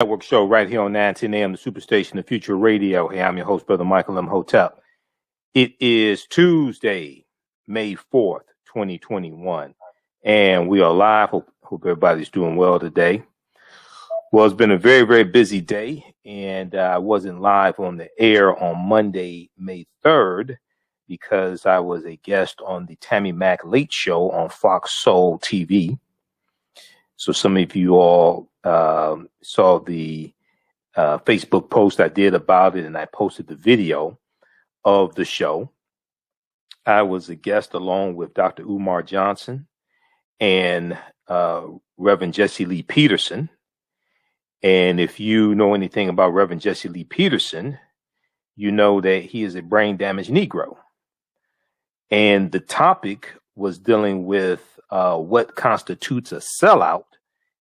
Network show right here on 910 AM, the Superstation of Future Radio. Hey, I'm your host, Brother Michael Imhotep. It is Tuesday, May 4th, 2021, and we are live. Hope everybody's doing well today. Well, it's been a very, very busy day, and I wasn't live on the air on Monday, May 3rd, because I was a guest on the Tammy Mack Late Show on Fox Soul TV. So some of you all saw the Facebook post I did about it, and I posted the video of the show. I was a guest along with Dr. Umar Johnson and Reverend Jesse Lee Peterson. And if you know anything about Reverend Jesse Lee Peterson, you know that he is a brain damaged Negro. And the topic was dealing with what constitutes a sellout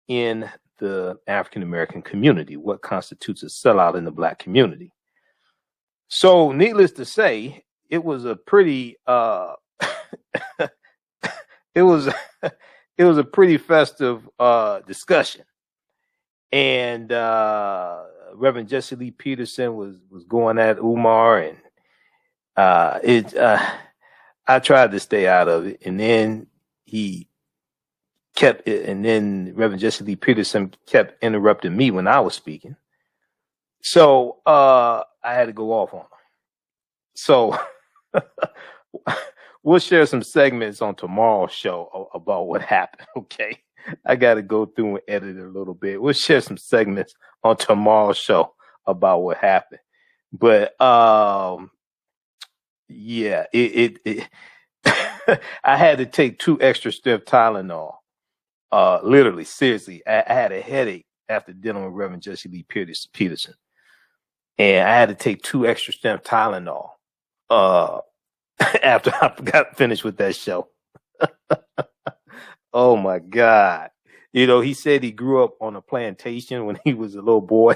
in the African American community, what constitutes a sellout in the Black community. So, needless to say, it was a pretty it was a pretty festive discussion, and Reverend Jesse Lee Peterson was going at Umar, and I tried to stay out of it, and then he kept it, and then Reverend Jesse Lee Peterson kept interrupting me when I was speaking. So I had to go off on him. So we'll share some segments on tomorrow's show about what happened. Okay. I got to go through and edit it a little bit. We'll share some segments on tomorrow's show about what happened. But yeah, it I had to take 2 extra strength Tylenol. Literally, seriously, I had a headache after dealing with Reverend Jesse Lee Peterson, and I had to take 2 extra strength Tylenol after I got finished with that show. Oh my God! You know, he said he grew up on a plantation when he was a little boy,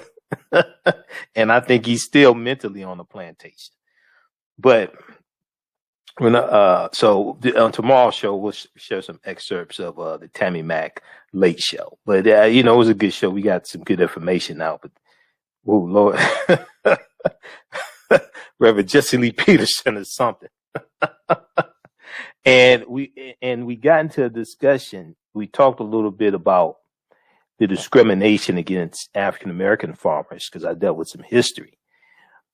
and I think he's still mentally on the plantation. But so on tomorrow's show, we'll share some excerpts of the Tammy Mack Late Show. But you know, it was a good show. We got some good information out. But oh Lord, Reverend Jesse Lee Peterson is something. And we got into a discussion. We talked a little bit about the discrimination against African American farmers, because I dealt with some history,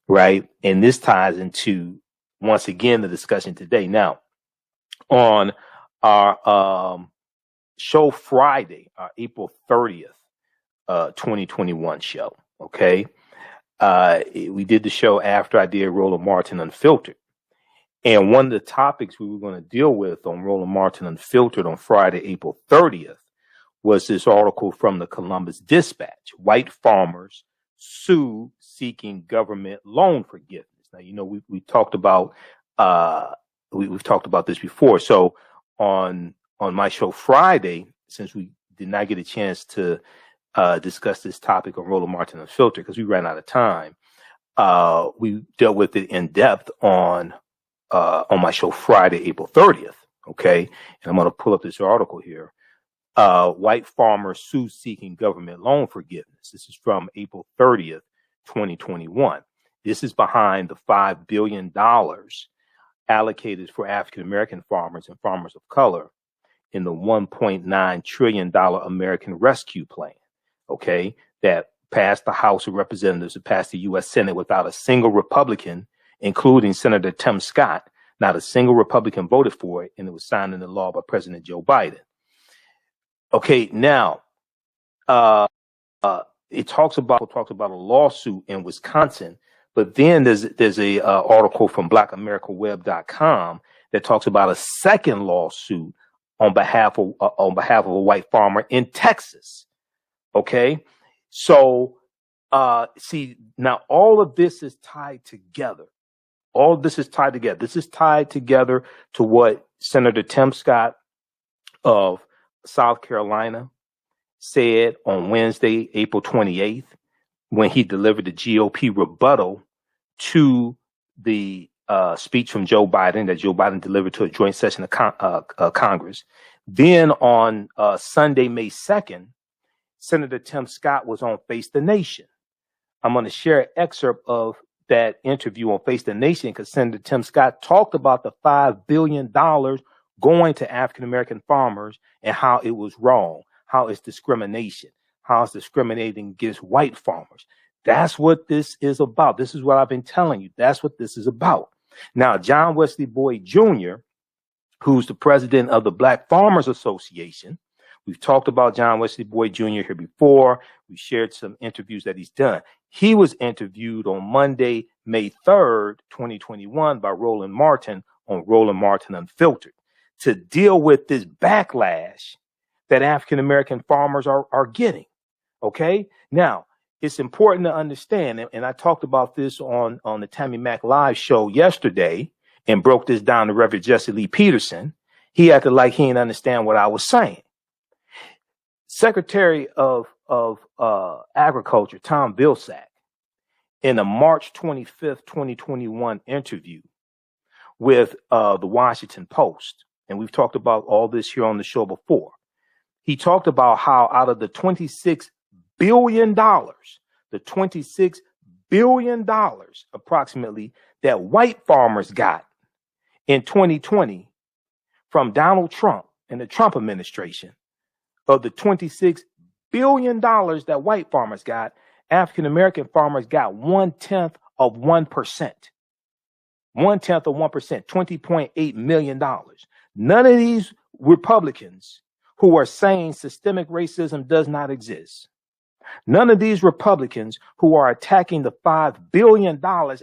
right? And this ties into, once again, the discussion today. Now, on our show Friday, our April 30th, 2021 show, okay? We did the show after I did Roland Martin Unfiltered. And one of the topics we were going to deal with on Roland Martin Unfiltered on Friday, April 30th, was this article from the Columbus Dispatch: White farmers sue seeking government loan forgiveness. Now, you know, we talked about we've talked about this before. So on my show Friday, since we did not get a chance to discuss this topic on Roland Martin Unfiltered because we ran out of time, we dealt with it in depth on my show Friday, April 30th. Okay, and I'm going to pull up this article here. White farmers sue seeking government loan forgiveness. This is from April 30th, 2021. This is behind the $5 billion allocated for African American farmers and farmers of color in the $1.9 trillion American Rescue Plan, okay, that passed the House of Representatives and passed the U.S. Senate without a single Republican, including Senator Tim Scott. Not a single Republican voted for it, and it was signed into law by President Joe Biden. Okay, now it talks about a lawsuit in Wisconsin. But then there's a article from BlackAmericaWeb.com that talks about a second lawsuit on behalf of a white farmer in Texas. Okay, so see, now all of this is tied together. All of this is tied together. This is tied together to what Senator Tim Scott of South Carolina said on Wednesday, April 28th. When he delivered the GOP rebuttal to the speech from Joe Biden that Joe Biden delivered to a joint session of Congress. Then on Sunday, May 2nd, Senator Tim Scott was on Face the Nation. I'm going to share an excerpt of that interview on Face the Nation because Senator Tim Scott talked about the $5 billion going to African-American farmers and how it was wrong, how it's discrimination, how it's discriminating against white farmers. That's what this is about. This is what I've been telling you. That's what this is about. Now, John Wesley Boyd Jr., who's the president of the Black Farmers Association, we've talked about John Wesley Boyd Jr. here before. We shared some interviews that he's done. He was interviewed on Monday, May 3rd, 2021 by Roland Martin on Roland Martin Unfiltered to deal with this backlash that African-American farmers are getting. Okay. Now, it's important to understand, and I talked about this on the Tammy Mack Live show yesterday and broke this down to Reverend Jesse Lee Peterson. He acted like he didn't understand what I was saying. Secretary of Agriculture, Tom Vilsack, in a March 25th, 2021 interview with the Washington Post, and we've talked about all this here on the show before, he talked about how out of the $26 billion, the $26 billion approximately that white farmers got in 2020 from Donald Trump and the Trump administration, of the $26 billion that white farmers got, African-American farmers got 1/10 of 1%. 1/10 of 1%, $20.8 million. None of these Republicans who are saying systemic racism does not exist, none of these Republicans who are attacking the $5 billion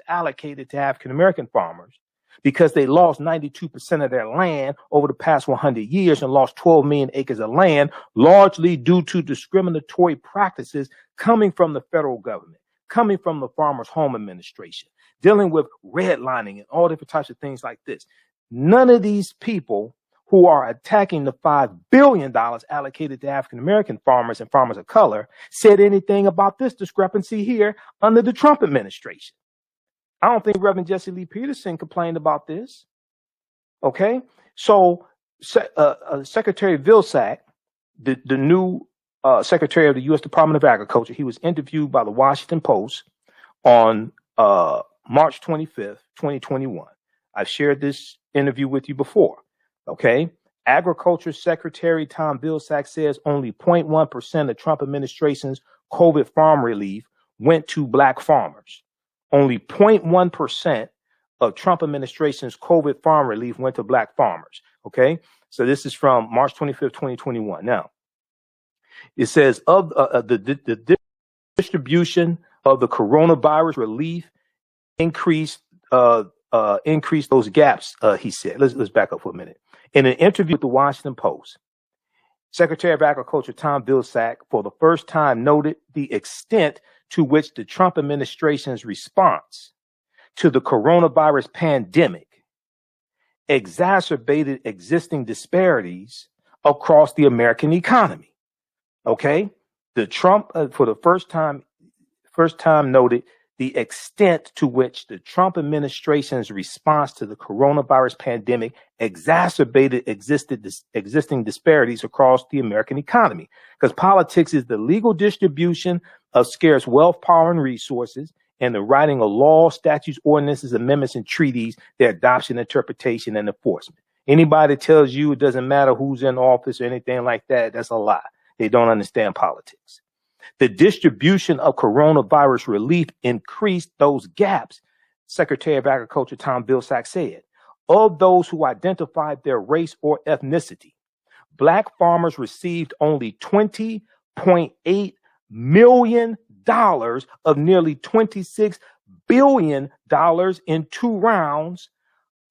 allocated to African-American farmers because they lost 92% of their land over the past 100 years and lost 12 million acres of land, largely due to discriminatory practices coming from the federal government, coming from the Farmers Home Administration, dealing with redlining and all different types of things like this. None of these people who are attacking the $5 billion allocated to African-American farmers and farmers of color said anything about this discrepancy here under the Trump administration. I don't think Reverend Jesse Lee Peterson complained about this. Okay. So Secretary Vilsack, the new Secretary of the U.S. Department of Agriculture, he was interviewed by the Washington Post on March 25th, 2021. I've shared this interview with you before. Okay. Agriculture Secretary Tom Vilsack says only 0.1% of Trump administration's COVID farm relief went to black farmers. Only 0.1% of Trump administration's COVID farm relief went to black farmers. Okay. So this is from March 25th, 2021. Now, it says of the distribution of the coronavirus relief increased those gaps, he said. Let's back up for a minute. In an interview with the Washington Post, Secretary of Agriculture Tom Vilsack for the first time noted the extent to which the Trump administration's response to the coronavirus pandemic exacerbated existing disparities across the American economy. Okay, the Trump for the first time noted the extent to which the Trump administration's response to the coronavirus pandemic exacerbated existing disparities across the American economy. Because politics is the legal distribution of scarce wealth, power, and resources, and the writing of laws, statutes, ordinances, amendments, and treaties, their adoption, interpretation, and enforcement. Anybody that tells you it doesn't matter who's in office or anything like that, that's a lie. They don't understand politics. The distribution of coronavirus relief increased those gaps, Secretary of Agriculture Tom Vilsack said. Of those who identified their race or ethnicity, black farmers received only $20.8 million of nearly $26 billion in two rounds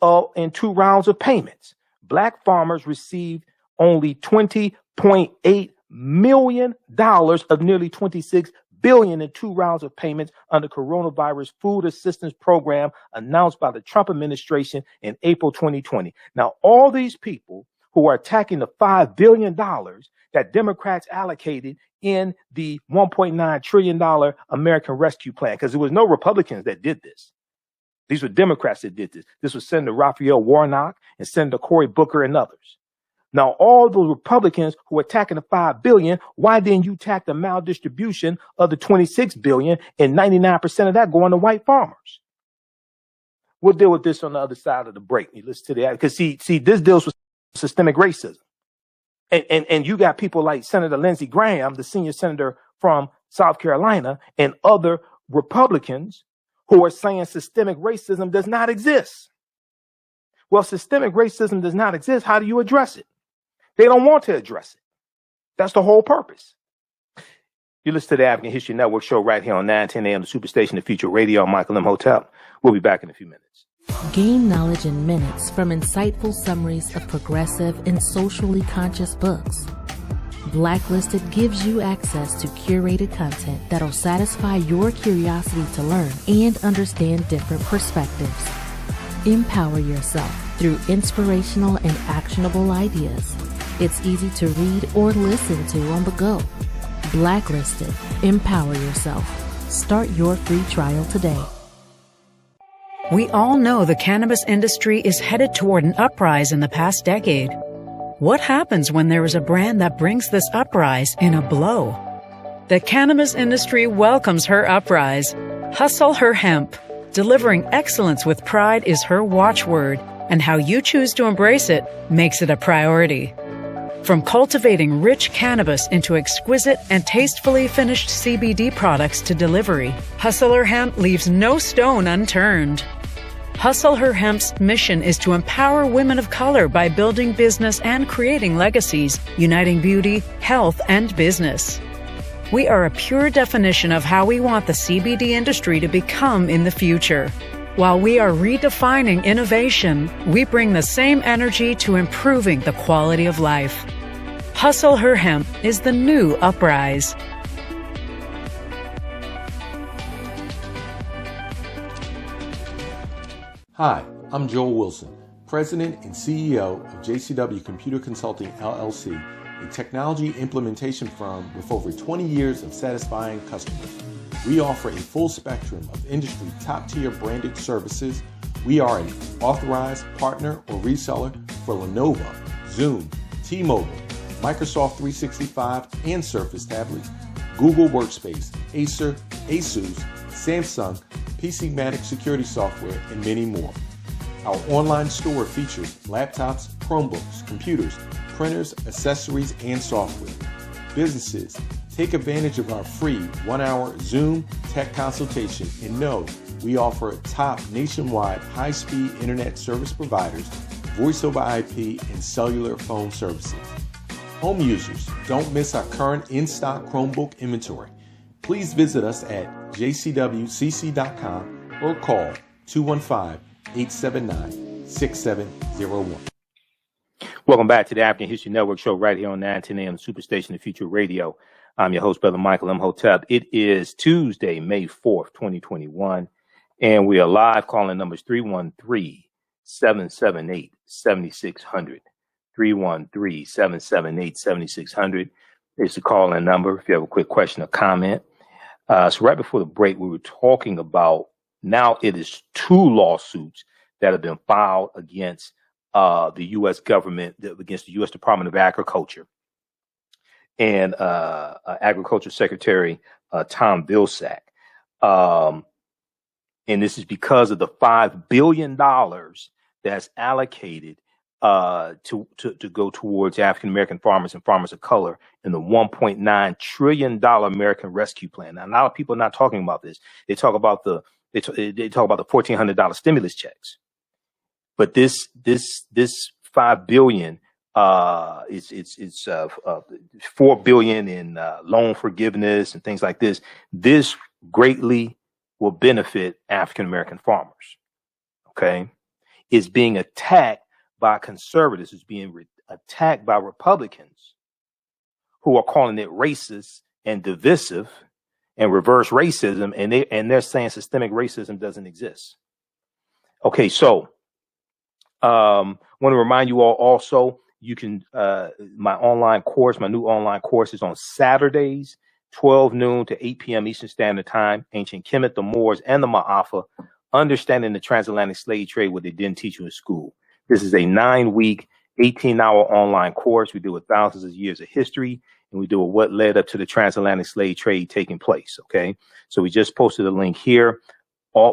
of payments. Black farmers received only $20.8 million of nearly $26 billion in two rounds of payments under coronavirus food assistance program announced by the Trump administration in April 2020. Now, all these people who are attacking the $5 billion that Democrats allocated in the $1.9 trillion American Rescue Plan, because there was no Republicans that did this. These were Democrats that did this. This was Senator Raphael Warnock and Senator Cory Booker and others. Now, all the Republicans who are attacking the 5 billion, why didn't you attack the maldistribution of the 26 billion and 99% of that going to white farmers? We'll deal with this on the other side of the break. You listen to that because see, this deals with systemic racism. And you got people like Senator Lindsey Graham, the senior senator from South Carolina, and other Republicans who are saying systemic racism does not exist. Well, systemic racism does not exist. How do you address it? They don't want to address it. That's the whole purpose. You listen to the African History Network show right here on 910 AM, the Superstation, the Future Radio. I'm Michael Imhotep. We'll be back in a few minutes. Gain knowledge in minutes from insightful summaries of progressive and socially conscious books. Blacklisted gives you access to curated content that'll satisfy your curiosity to learn and understand different perspectives. Empower yourself through inspirational and actionable ideas. It's easy to read or listen to on the go. Blacklisted. Empower yourself. Start your free trial today. We all know the cannabis industry is headed toward an uprise in the past decade. What happens when there is a brand that brings this uprise in a blow? The cannabis industry welcomes her uprise. Hustle her hemp. Delivering excellence with pride is her watchword, and how you choose to embrace it makes it a priority. From cultivating rich cannabis into exquisite and tastefully finished CBD products to delivery, Hustle Her Hemp leaves no stone unturned. Hustle Her Hemp's mission is to empower women of color by building business and creating legacies, uniting beauty, health, and business. We are a pure definition of how we want the CBD industry to become in the future. While we are redefining innovation, we bring the same energy to improving the quality of life. Hustle Her Hemp is the new uprise. Hi, I'm Joel Wilson, President and CEO of JCW Computer Consulting LLC, a technology implementation firm with over 20 years of satisfying customers. We offer a full spectrum of industry top-tier branded services. We are an authorized partner or reseller for Lenovo, Zoom, T-Mobile, Microsoft 365 and Surface tablets, Google Workspace, Acer, Asus, Samsung, PCmatic security software, and many more. Our online store features laptops, Chromebooks, computers, printers, accessories, and software. Businesses, take advantage of our free 1-hour Zoom tech consultation and know we offer top nationwide high-speed internet service providers, voice over IP, and cellular phone services. Home users, don't miss our current in-stock Chromebook inventory. Please visit us at jcwcc.com or call 215-879-6701. Welcome back to the African History Network show right here on 910 AM Superstation, the Future Radio. I'm your host, Brother Michael Imhotep. It is Tuesday, May 4th, 2021, and we are live calling numbers 313-778-7600. 313-778-7600 is the call-in number if you have a quick question or comment. So right before the break, we were talking about now it is 2 lawsuits that have been filed against the U.S. government, against the U.S. Department of Agriculture and Agriculture Secretary Tom Vilsack. And this is because of the $5 billion that's allocated to go towards African American farmers and farmers of color in the $1.9 trillion American Rescue Plan. Now, a lot of people are not talking about this. They talk about the $1,400 stimulus checks, but this $5 billion it's $4 billion in loan forgiveness and things like this. This greatly will benefit African American farmers. Okay, it's being attacked by conservatives, is being attacked by Republicans who are calling it racist and divisive and reverse racism, and they're saying systemic racism doesn't exist. Okay, so want to remind you all also, you can my new online course is on Saturdays, 12 noon to 8 p.m. Eastern Standard Time. Ancient Kemet, the Moors, and the Maafa, understanding the transatlantic slave trade, what they didn't teach you in school. This is a 9-week 18-hour online course. We deal with thousands of years of history, and we do what led up to the transatlantic slave trade taking place. Okay, so we just posted a link here.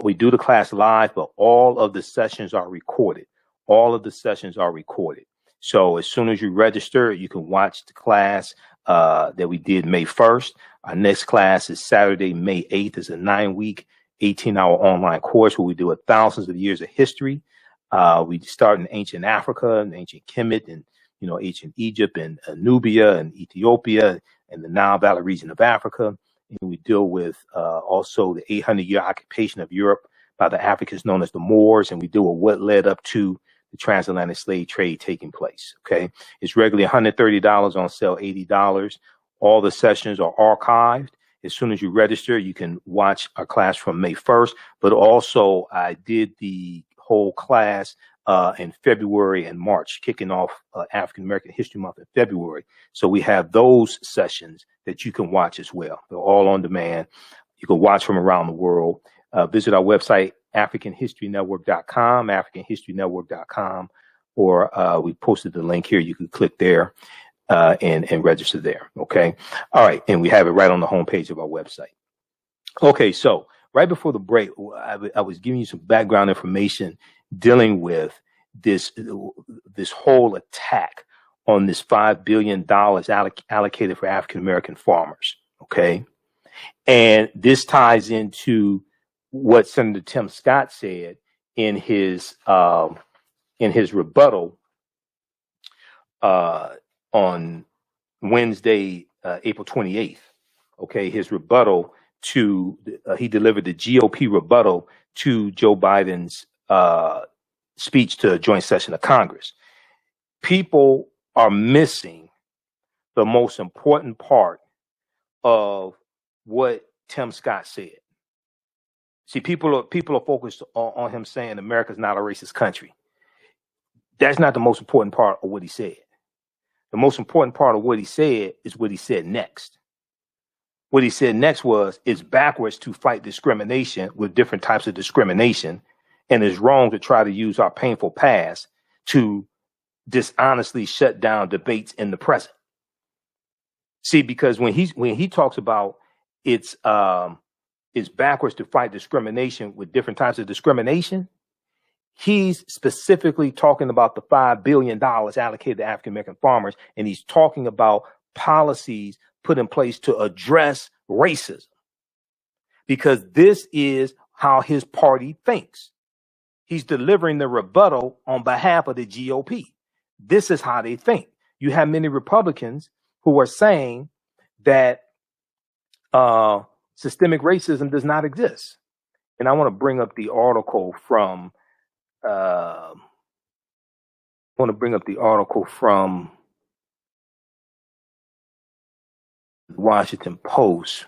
We do the class live, but all of the sessions are recorded. All of the sessions are recorded. So as soon as you register, you can watch the class that we did May 1st. Our next class is Saturday, May 8th. It's a 9-week, 18-hour online course where we do thousands of years of history. We start in ancient Africa and ancient Kemet and, ancient Egypt and Nubia and Ethiopia and the Nile Valley region of Africa. And we deal with also the 800-year occupation of Europe by the Africans known as the Moors. And we deal with what led up to the transatlantic slave trade taking place. Okay. It's regularly $130, on sale $80. All the sessions are archived. As soon as you register, you can watch our class from May 1st. But also I did the whole class in February and March, kicking off African American History Month in February. So we have those sessions that you can watch as well. They're all on demand. You can watch from around the world. Visit our website, AfricanHistoryNetwork.com, AfricanHistoryNetwork.com, or we posted the link here. You can click there and register there. Okay. All right. And we have it right on the homepage of our website. Okay. So right before the break, I was giving you some background information dealing with this whole attack on this $5 billion allocated for African American farmers. Okay. And this ties into what Senator Tim Scott said in his rebuttal on Wednesday, April 28th. Okay. His rebuttal he delivered the GOP rebuttal to Joe Biden's speech to a joint session of Congress. People are missing the most important part of what Tim Scott said. See, people are focused on him saying America's not a racist country. That's not the most important part of what he said. The most important part of what he said is what he said next. What he said next was, it's backwards to fight discrimination with different types of discrimination, and it's wrong to try to use our painful past to dishonestly shut down debates in the present. See, because when he talks about it's backwards to fight discrimination with different types of discrimination, he's specifically talking about the $5 billion allocated to African American farmers, and he's talking about policies put in place to address racism, because this is how his party thinks. He's delivering the rebuttal on behalf of the GOP. This is how they think. You have many Republicans who are saying that systemic racism does not exist. And I want to bring up the article from the Washington Post.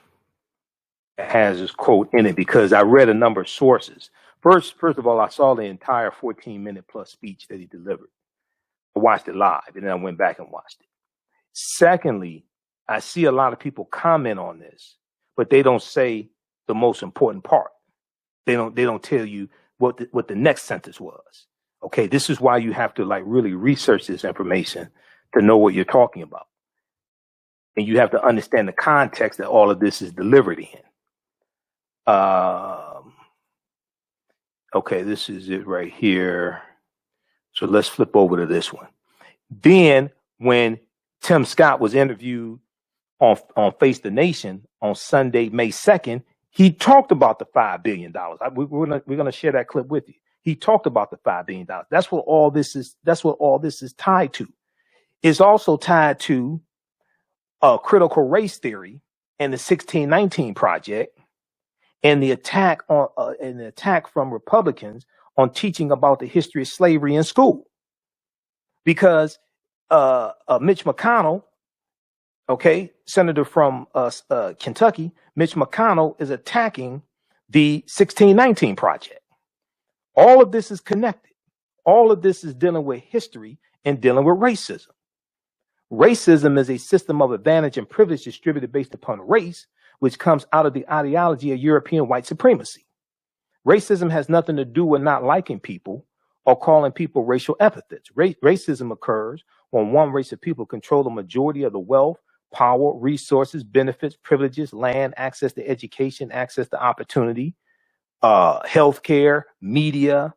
It has this quote in it because I read a number of sources. First of all, I saw the entire 14-minute plus speech that he delivered. I watched it live, and then I went back and watched it. Secondly, I see a lot of people comment on this, but they don't say the most important part. They don't tell you what the next sentence was. Okay, this is why you have to really research this information to know what you're talking about. And you have to understand the context that all of this is delivered in. Okay, this is it right here. So let's flip over to this one. Then when Tim Scott was interviewed on Face the Nation on Sunday, May 2nd, he talked about the $5 billion. We're going to share that clip with you. He talked about the $5 billion. That's what all this is. That's what all this is tied to. It's also tied to critical race theory and the 1619 Project, and the attack from Republicans on teaching about the history of slavery in school. Because Mitch McConnell, okay, senator from Kentucky, Mitch McConnell is attacking the 1619 Project. All of this is connected. All of this is dealing with history and dealing with racism. Racism is a system of advantage and privilege distributed based upon race, which comes out of the ideology of European white supremacy. Racism has nothing to do with not liking people or calling people racial epithets. Racism occurs when one race of people control the majority of the wealth, power, resources, benefits, privileges, land, access to education, access to opportunity, healthcare, media,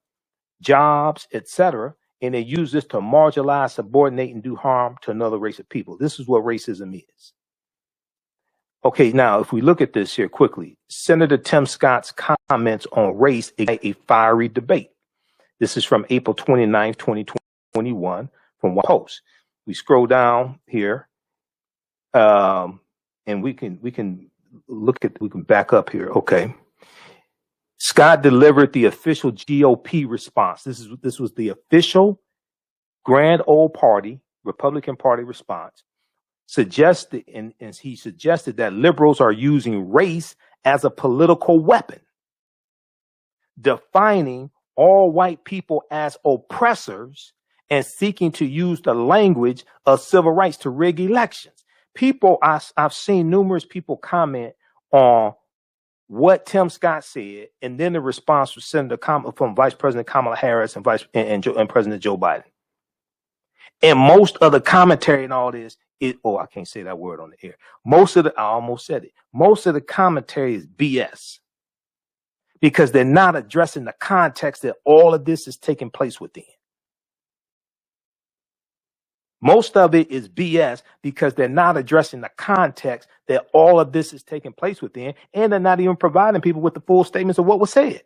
jobs, etc. And they use this to marginalize, subordinate, and do harm to another race of people. This is what racism is. Okay, now if we look at this here quickly, Senator Tim Scott's comments on race ignite a fiery debate. This is from April 29, 2021, from One Post. We scroll down here, and we can back up here. Okay. Scott delivered the official GOP response. This was the official Grand Old Party, Republican Party response. And he suggested that liberals are using race as a political weapon, defining all white people as oppressors and seeking to use the language of civil rights to rig elections. I've seen numerous people comment on what Tim Scott said, and then the response was from Vice President Kamala Harris and President Joe Biden. And most of the commentary and all this I can't say that word on the air. I almost said it. Most of the commentary is BS because they're not addressing the context that all of this is taking place within. Most of it is BS because they're not addressing the context that all of this is taking place within, and they're not even providing people with the full statements of what was said.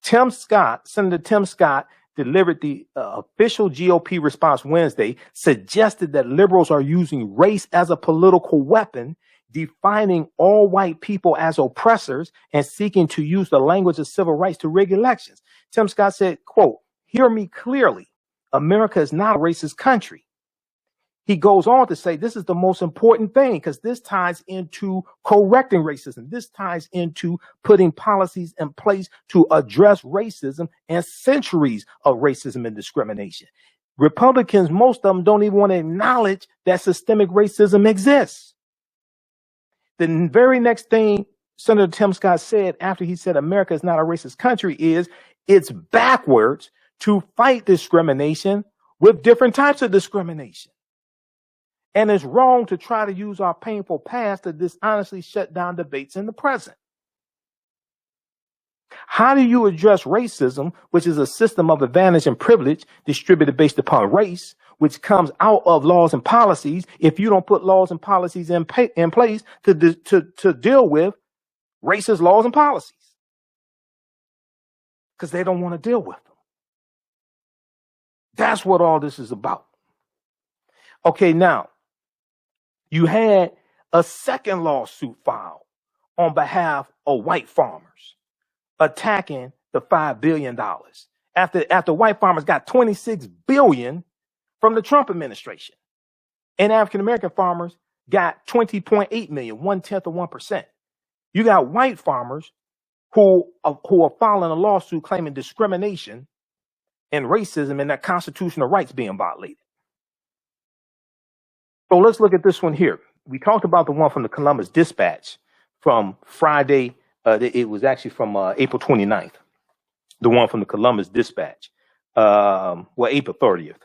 Senator Tim Scott, delivered the official GOP response Wednesday, suggested that liberals are using race as a political weapon, defining all white people as oppressors and seeking to use the language of civil rights to rig elections. Tim Scott said, quote, "Hear me clearly. America is not a racist country." He goes on to say this is the most important thing because this ties into correcting racism. This ties into putting policies in place to address racism and centuries of racism and discrimination. Republicans, most of them don't even want to acknowledge that systemic racism exists. The very next thing Senator Tim Scott said after he said America is not a racist country is it's backwards to fight discrimination with different types of discrimination. And it's wrong to try to use our painful past to dishonestly shut down debates in the present. How do you address racism, which is a system of advantage and privilege distributed based upon race, which comes out of laws and policies, if you don't put laws and policies in place to deal with racist laws and policies? Because they don't want to deal with them. That's what all this is about. Okay, now, you had a second lawsuit filed on behalf of white farmers attacking the $5 billion after white farmers got $26 billion from the Trump administration. And African-American farmers got $20.8 million, 1/10 of 1%. You got white farmers who are filing a lawsuit claiming discrimination and racism and their constitutional rights being violated. So let's look at this one here. We talked about the one from the Columbus Dispatch from Friday. It was actually from April 29th. The one from the Columbus Dispatch. April 30th.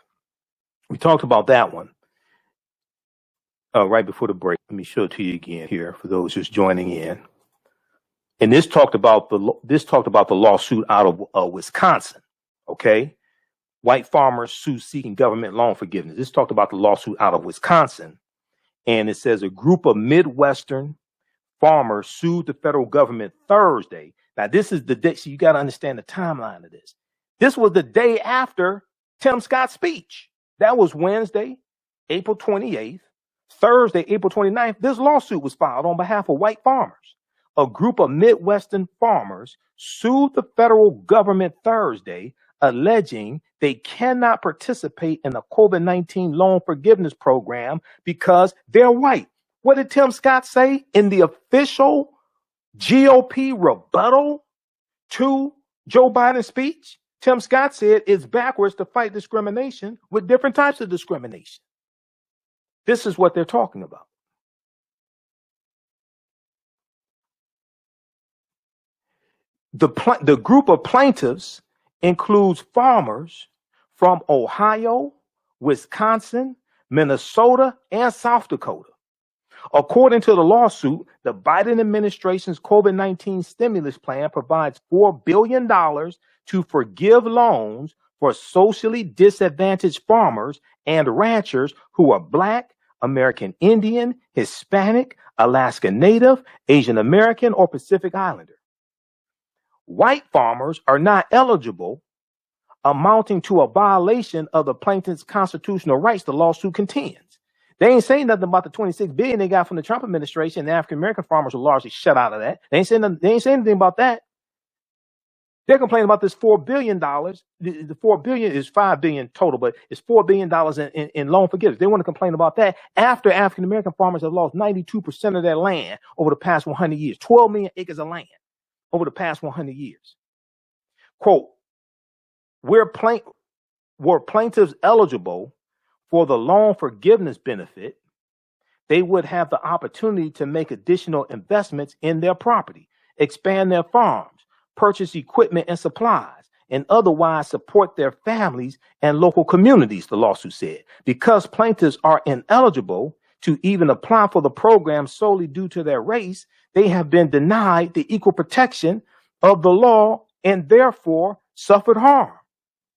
We talked about that one right before the break. Let me show it to you again here for those just joining in. And this talked about the lawsuit out of Wisconsin. Okay. White farmers sue seeking government loan forgiveness. This talked about the lawsuit out of Wisconsin. And it says a group of Midwestern farmers sued the federal government Thursday. Now, this is the day. So you got to understand the timeline of this. This was the day after Tim Scott's speech. That was Wednesday, April 28th. Thursday, April 29th, this lawsuit was filed on behalf of white farmers. A group of Midwestern farmers sued the federal government Thursday, alleging they cannot participate in the COVID-19 loan forgiveness program because they're white. What did Tim Scott say in the official GOP rebuttal to Joe Biden's speech? Tim Scott said it's backwards to fight discrimination with different types of discrimination. This is what they're talking about. The group of plaintiffs includes farmers from Ohio, Wisconsin, Minnesota, and South Dakota. According to the lawsuit, the Biden administration's COVID-19 stimulus plan provides $4 billion to forgive loans for socially disadvantaged farmers and ranchers who are Black, American Indian, Hispanic, Alaska Native, Asian American, or Pacific Islander. White farmers are not eligible, amounting to a violation of the plaintiff's constitutional rights, the lawsuit contends. They ain't saying nothing about the $26 billion they got from the Trump administration, and the African American farmers are largely shut out of that. They ain't saying anything about that. They're complaining about this $4 billion. The $4 billion is $5 billion total, but it's $4 billion in loan forgiveness. They want to complain about that after African American farmers have lost 92% of their land over the past 100 years, 12 million acres of land over the past 100 years. Quote, were plaintiffs eligible for the loan forgiveness benefit, they would have the opportunity to make additional investments in their property, expand their farms, purchase equipment and supplies, and otherwise support their families and local communities, the lawsuit said. Because plaintiffs are ineligible to even apply for the program solely due to their race, they have been denied the equal protection of the law and therefore suffered harm.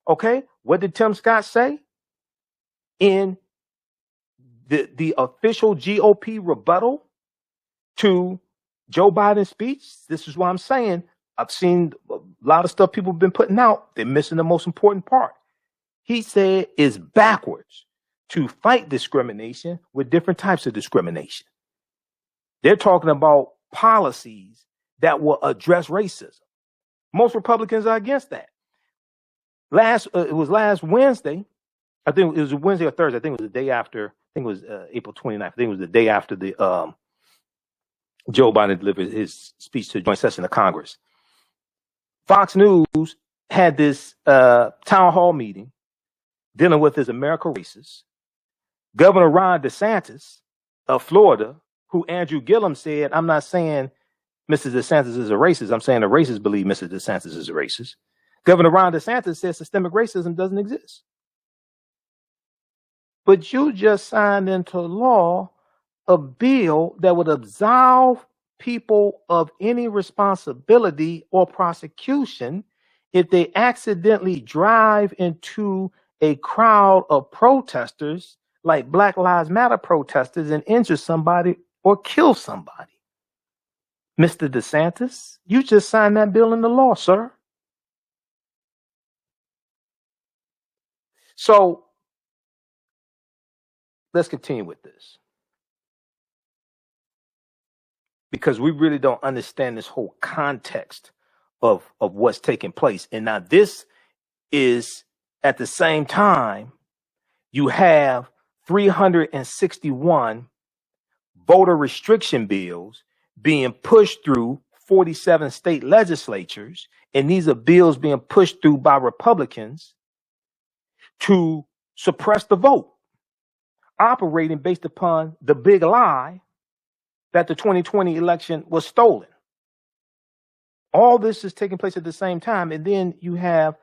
Okay, what did Tim Scott say in the official GOP rebuttal to Joe Biden's speech? This is what I'm saying. I've seen a lot of stuff people have been putting out. They're missing the most important part. He said it's backwards to fight discrimination with different types of discrimination. They're talking about policies that will address racism. Most Republicans are against that. It was last Wednesday. I think it was Wednesday or Thursday. I think it was the day after. I think it was April 29th. I think it was the day after the Joe Biden delivered his speech to the joint session of Congress. Fox News had this town hall meeting dealing with Is America Racist? Governor Ron DeSantis of Florida, who Andrew Gillum said, I'm not saying Mr. DeSantis is a racist. I'm saying the racists believe Mr. DeSantis is a racist. Governor Ron DeSantis says systemic racism doesn't exist. But you just signed into law a bill that would absolve people of any responsibility or prosecution if they accidentally drive into a crowd of protesters, like Black Lives Matter protesters, and injure somebody or kill somebody. Mr. DeSantis, you just signed that bill into law, sir. So let's continue with this, because we really don't understand this whole context of what's taking place. And now this is at the same time you have 361 voter restriction bills being pushed through 47 state legislatures, and these are bills being pushed through by Republicans to suppress the vote, operating based upon the big lie that the 2020 election was stolen. All this is taking place at the same time. And then you have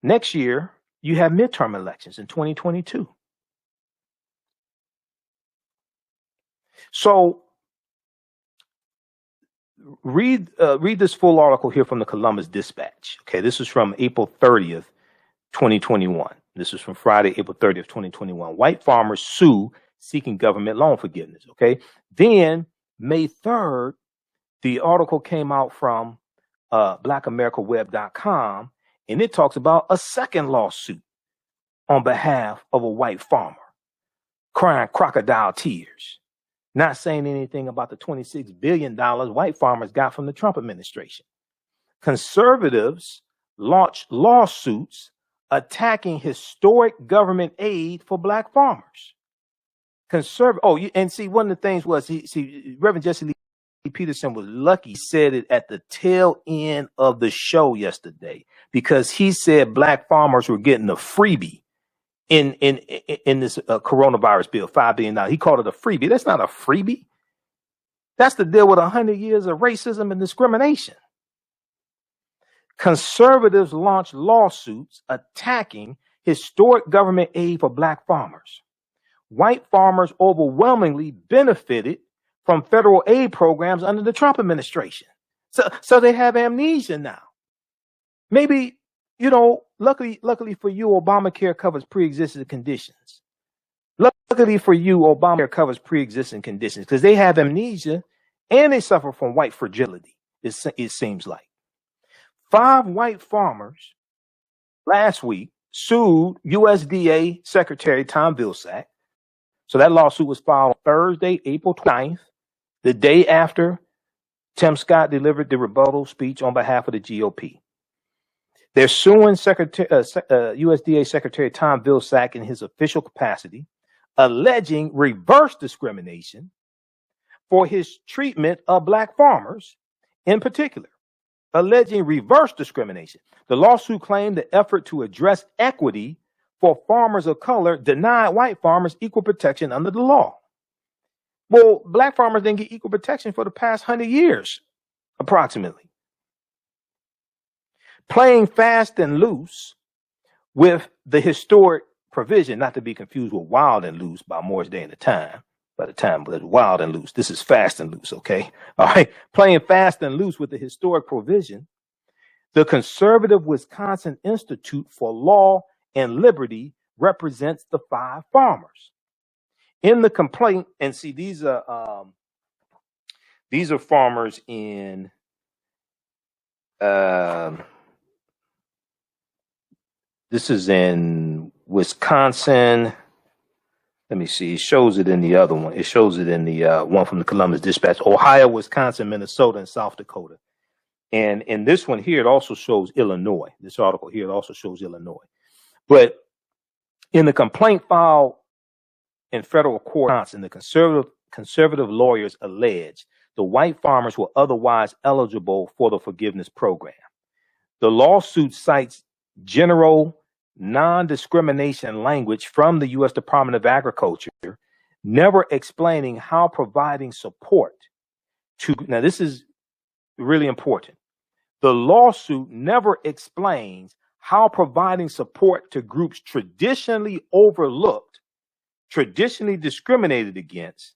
next year, you have midterm elections in 2022. So read this full article here from the Columbus Dispatch. Okay, this is from April 30th, 2021. This is from Friday, April 30th, 2021. White farmers sue seeking government loan forgiveness. Okay. Then May 3rd, the article came out from blackamericaweb.com, and it talks about a second lawsuit on behalf of a white farmer crying crocodile tears, not saying anything about the $26 billion white farmers got from the Trump administration. Conservatives launched lawsuits attacking historic government aid for Black farmers. And see, one of the things was, Reverend Jesse Lee Peterson was lucky, said it at the tail end of the show yesterday, because he said Black farmers were getting a freebie in this coronavirus bill, $5 billion. He called it a freebie. That's not a freebie. That's to deal with 100 years of racism and discrimination. conservatives launched lawsuits attacking historic government aid for black farmers. White farmers overwhelmingly benefited from federal aid programs under the Trump administration. So they have amnesia now. Maybe, luckily for you, Obamacare covers pre-existing conditions. Luckily for you, Obamacare covers pre-existing conditions because they have amnesia and they suffer from white fragility, it seems like. 5 white farmers last week sued USDA Secretary Tom Vilsack. So that lawsuit was filed Thursday, April 29th, the day after Tim Scott delivered the rebuttal speech on behalf of the GOP. They're suing USDA Secretary Tom Vilsack in his official capacity, alleging reverse discrimination for his treatment of black farmers in particular. Alleging reverse discrimination. The lawsuit claimed the effort to address equity for farmers of color denied white farmers equal protection under the law. Well, black farmers didn't get equal protection for the past 100 years, approximately. Playing fast and loose with the historic provision, not to be confused with Wild and Loose by Moore's Day and the Time. By the time, but it's Wild and Loose. This is Fast and Loose, okay? All right. Playing fast and loose with the historic provision, the conservative Wisconsin Institute for Law and Liberty represents the 5 farmers. In the complaint, and see, these are farmers in this is in Wisconsin. Let me see. It shows it in the other one. It shows it in the one from the Columbus Dispatch. Ohio, Wisconsin, Minnesota, and South Dakota. And in this one here, it also shows Illinois. This article here, it also shows Illinois. But in the complaint filed in federal court, the conservative lawyers allege the white farmers were otherwise eligible for the forgiveness program. The lawsuit cites general non-discrimination language from the U.S. Department of Agriculture, never explaining how providing support to, now this is really important. The lawsuit never explains how providing support to groups traditionally overlooked, traditionally discriminated against,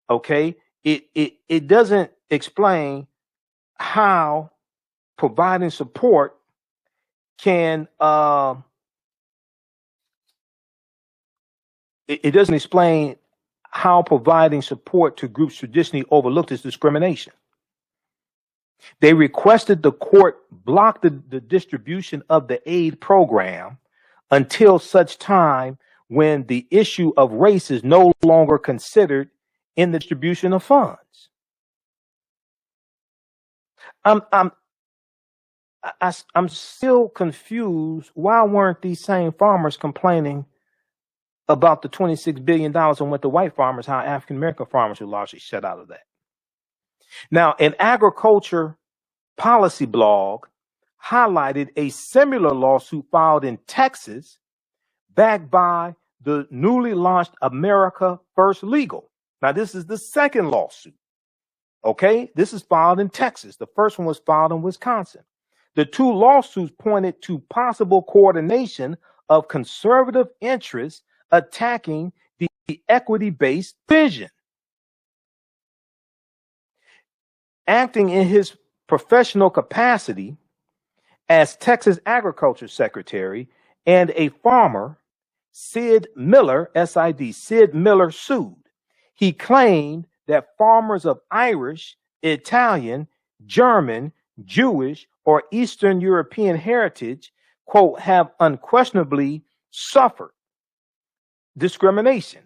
okay? It doesn't explain how providing support can, it doesn't explain how providing support to groups traditionally overlooked is discrimination. They requested the court block the distribution of the aid program until such time when the issue of race is no longer considered in the distribution of funds. I'm still confused. Why weren't these same farmers complaining about the $26 billion and what the white farmers, how African American farmers were largely shut out of that? Now, an agriculture policy blog highlighted a similar lawsuit filed in Texas, backed by the newly launched America First Legal. Now, this is the second lawsuit. Okay, this is filed in Texas. The first one was filed in Wisconsin. The 2 lawsuits pointed to possible coordination of conservative interests attacking the equity-based vision. Acting in his professional capacity as Texas Agriculture Secretary and a farmer, Sid Miller, S-I-D, Sid Miller sued. He claimed that farmers of Irish, Italian, German, Jewish, or Eastern European heritage, quote, have unquestionably suffered discrimination.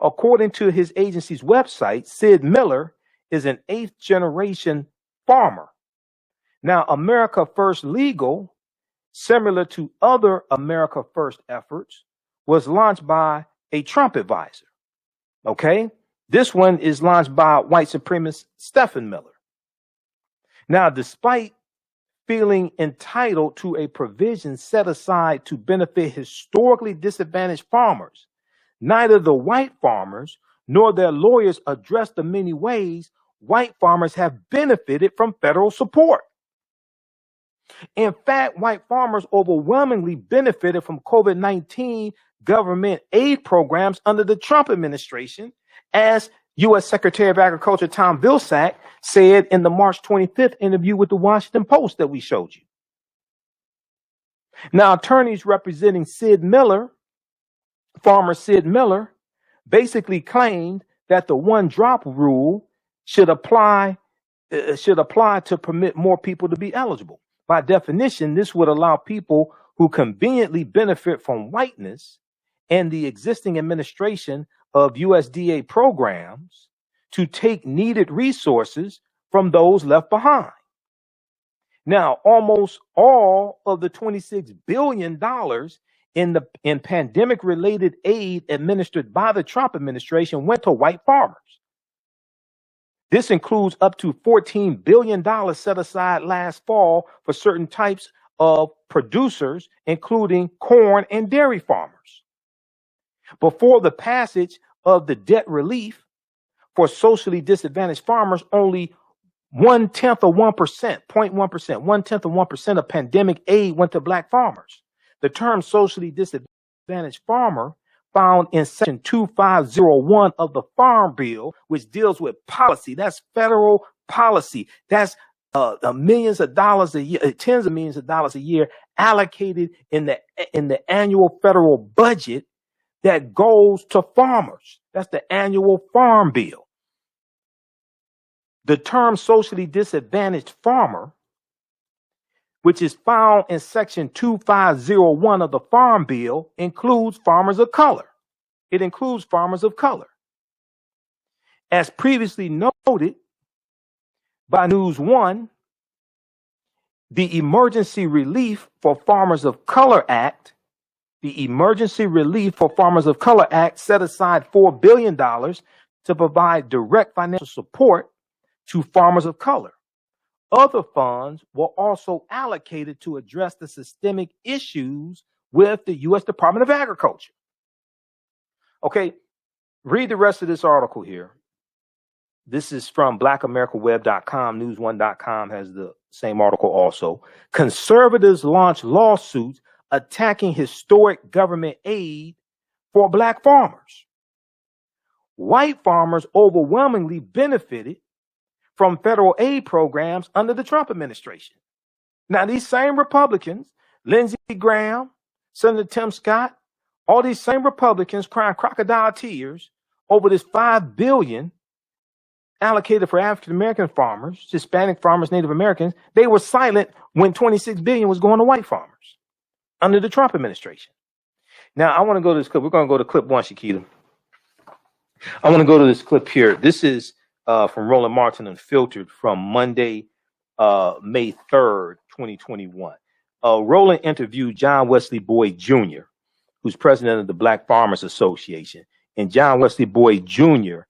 According to his agency's website, Sid Miller is an 8th generation farmer. Now, America First Legal, similar to other America First efforts, was launched by a Trump advisor. Okay? This one is launched by white supremacist Stephen Miller. Now, despite feeling entitled to a provision set aside to benefit historically disadvantaged farmers, neither the white farmers nor their lawyers addressed the many ways white farmers have benefited from federal support. In fact, white farmers overwhelmingly benefited from COVID-19 government aid programs under the Trump administration, as U.S. Secretary of Agriculture Tom Vilsack said in the March 25th interview with the Washington Post that we showed you. Now, attorneys representing farmer Sid Miller, basically claimed that the one-drop rule should apply to permit more people to be eligible. By definition, this would allow people who conveniently benefit from whiteness and the existing administration of USDA programs to take needed resources from those left behind. Now, almost all of the $26 billion in pandemic-related aid administered by the Trump administration went to white farmers. This includes up to $14 billion set aside last fall for certain types of producers, including corn and dairy farmers. Before the passage of the debt relief for socially disadvantaged farmers, only 0.1%, 1/10 of pandemic aid went to black farmers. The term socially disadvantaged farmer, found in section 2501 of the Farm Bill, which deals with policy. That's federal policy. That's millions of dollars a year, tens of millions of dollars a year allocated in the annual federal budget that goes to farmers. That's the annual Farm Bill. The term socially disadvantaged farmer, which is found in section 2501 of the Farm Bill, includes farmers of color. It includes farmers of color. As previously noted by News One, the Emergency Relief for Farmers of Color Act, set aside $4 billion to provide direct financial support to farmers of color. Other funds were also allocated to address the systemic issues with the U.S. Department of Agriculture. Okay, read the rest of this article here. This is from blackamericaweb.com. News1.com has the same article also. Conservatives launch lawsuits attacking historic government aid for black farmers. White farmers overwhelmingly benefited from federal aid programs under the Trump administration. Now, these same Republicans, Lindsey Graham, Senator Tim Scott, all these same Republicans crying crocodile tears over this $5 billion allocated for African American farmers, Hispanic farmers, Native Americans. They were silent when $26 billion was going to white farmers under the Trump administration. Now, I want to go to this clip. We're going to go to clip one, Shakita. I want to go to this clip here. This is from Roland Martin Unfiltered from Monday, May 3rd, 2021. Roland interviewed John Wesley Boyd Jr., who's president of the Black Farmers Association. And John Wesley Boyd Jr.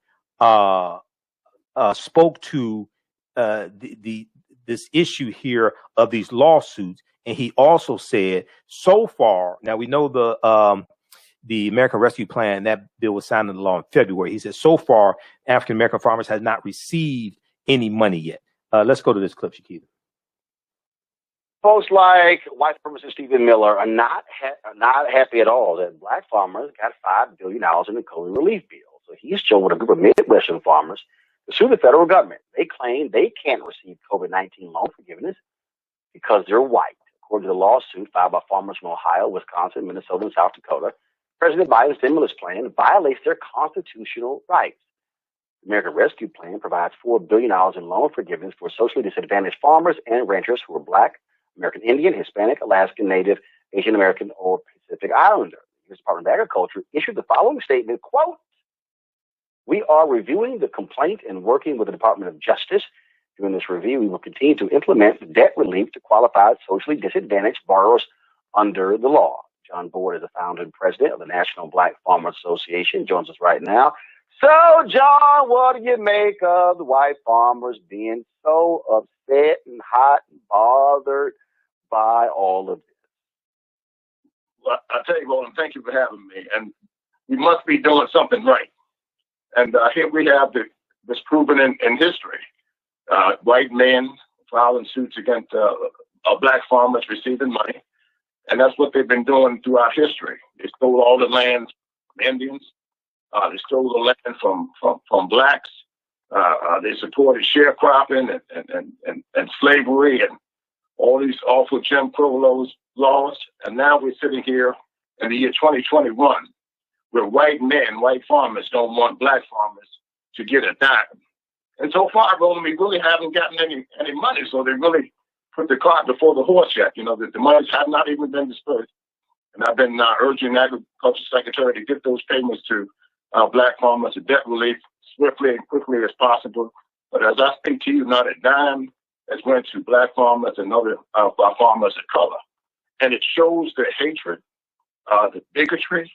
Spoke to this issue here of these lawsuits. And he also said, so far, now we know the American Rescue Plan, that bill was signed into law in February. He said, so far, African American farmers have not received any money yet. Let's go to this clip, Shakita. Folks like white supremacist Stephen Miller are not happy at all that black farmers got $5 billion in the COVID relief bill. So he's joined with a group of Midwestern farmers to sue the federal government. They claim they can't receive COVID-19 loan forgiveness because they're white. According to the lawsuit filed by farmers from Ohio, Wisconsin, Minnesota, and South Dakota, President Biden's stimulus plan violates their constitutional rights. The American Rescue Plan provides $4 billion in loan forgiveness for socially disadvantaged farmers and ranchers who are Black, American Indian, Hispanic, Alaskan Native, Asian American, or Pacific Islander. The U.S. Department of Agriculture issued the following statement, quote, "We are reviewing the complaint and working with the Department of Justice. During this review, we will continue to implement debt relief to qualified socially disadvantaged borrowers under the law." John Boyd is the founder and president of the National Black Farmers Association, joins us right now. So, John, what do you make of the white farmers being so upset and hot and bothered by all of this? Well, I tell you, Roland, thank you for having me. And we must be doing something right. And here we have the proven in history. White men filing suits against black farmers receiving money. And that's what they've been doing throughout history. They stole all the land from Indians. They stole the land from blacks. They supported sharecropping and slavery and all these awful Jim Crow laws. And now we're sitting here in the year 2021 where white farmers don't want black farmers to get a dime. And so far, Roland, we really haven't gotten any money. So they really put the cart before the horse yet. That the monies have not even been dispersed. And I've been urging the Agriculture Secretary to get those payments to black farmers, to debt relief swiftly and quickly as possible. But as I speak to you, not a dime has went to black farmers and other farmers of color. And it shows the hatred, the bigotry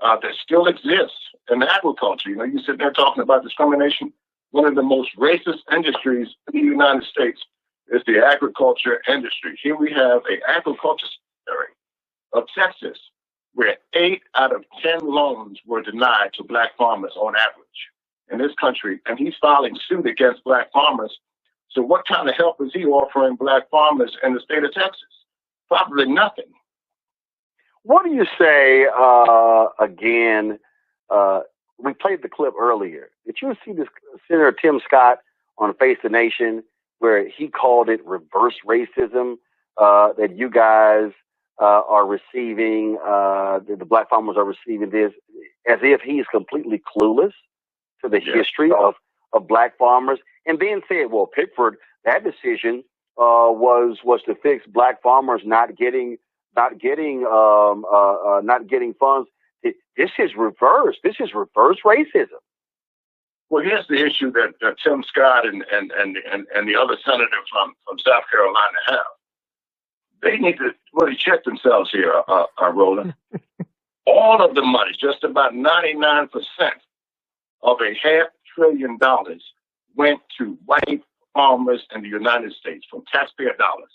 that still exists in agriculture. You sit there talking about discrimination. One of the most racist industries in the United States is the agriculture industry. Here we have an agriculture secretary of Texas where 8 out of 10 loans were denied to black farmers on average in this country, and he's filing suit against black farmers. So what kind of help is he offering black farmers in the state of Texas? Probably nothing. What do you say, again, we played the clip earlier. Did you see this Senator Tim Scott on Face the Nation where he called it reverse racism, that you guys are receiving, the black farmers are receiving this, as if he's completely clueless to the history of black farmers, and then said, well, Pickford, that decision was to fix black farmers not getting funds. This is reverse. This is reverse racism. Well, here's the issue that Tim Scott and the other senator from South Carolina have. They need to really check themselves here, Roland. All of the money, just about 99% of $500 billion went to white farmers in the United States from taxpayer dollars.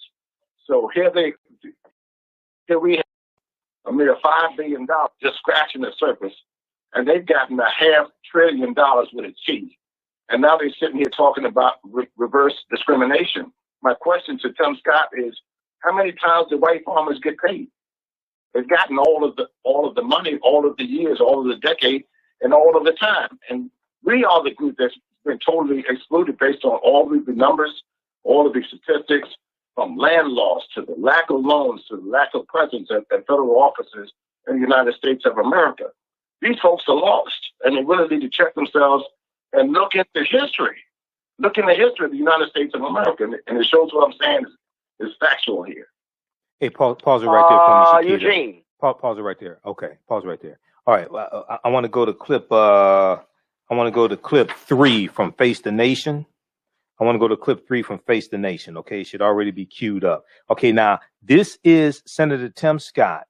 So here we have a mere $5 billion just scratching the surface, and they've gotten $500 billion with a T. And now they're sitting here talking about reverse discrimination. My question to Tim Scott is, how many times do white farmers get paid? They've gotten all of the money, all of the years, all of the decade, and all of the time. And we are the group that's been totally excluded based on all of the numbers, all of the statistics, from land loss to the lack of loans to the lack of presence at federal offices in the United States of America. These folks are lost, and they really need to check themselves and look at the history. Look in the history of the United States of America, and it shows what I'm saying is factual here. Hey, pause it right there for me, Shakita. Eugene. Pause it right there. Okay, pause it right there. All right, I want to go to clip. I want to go to clip 3 from Face the Nation. Okay, it should already be queued up. Okay, now this is Senator Tim Scott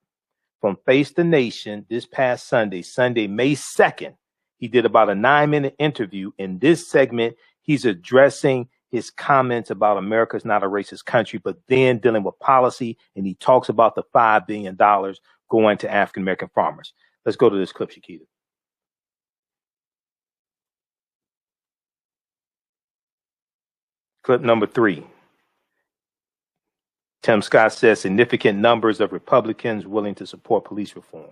from Face the Nation this past Sunday, May 2nd. He did about a 9-minute interview. In this segment, he's addressing his comments about America's not a racist country, but then dealing with policy, and he talks about the $5 billion going to African-American farmers. Let's go to this clip, Shakita. Clip number 3. Tim Scott says significant numbers of Republicans willing to support police reform.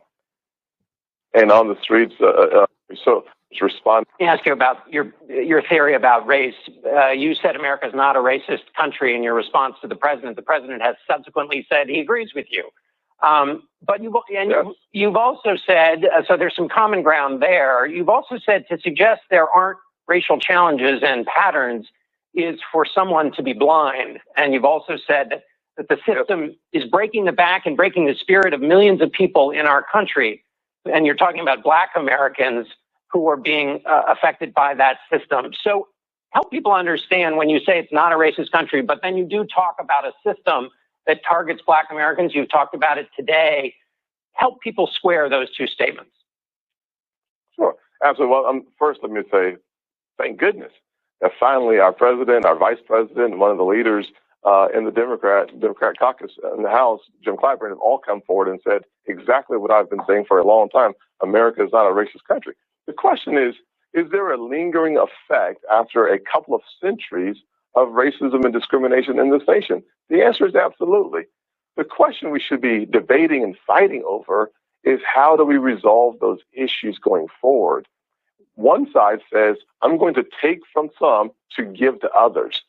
And on the streets, so respond. Let me ask you about your theory about race. You said America is not a racist country in your response to the president. The president has subsequently said he agrees with you. But you've also said, so there's some common ground there. You've also said to suggest there aren't racial challenges and patterns is for someone to be blind. And you've also said that the system is breaking the back and breaking the spirit of millions of people in our country. And you're talking about Black Americans who are being affected by that system. So help people understand when you say it's not a racist country, but then you do talk about a system that targets Black Americans. You've talked about it today. Help people square those two statements. Sure, absolutely. Well, first, let me say, thank goodness that finally our president, our vice president, and one of the leaders in the Democrat caucus in the House, Jim Clyburn, have all come forward and said exactly what I've been saying for a long time. America is not a racist country. The question is Is there a lingering effect after a couple of centuries of racism and discrimination in this nation? The answer is absolutely. The question we should be debating and fighting over is how do we resolve those issues going forward? One side says, I'm going to take from some to give to others.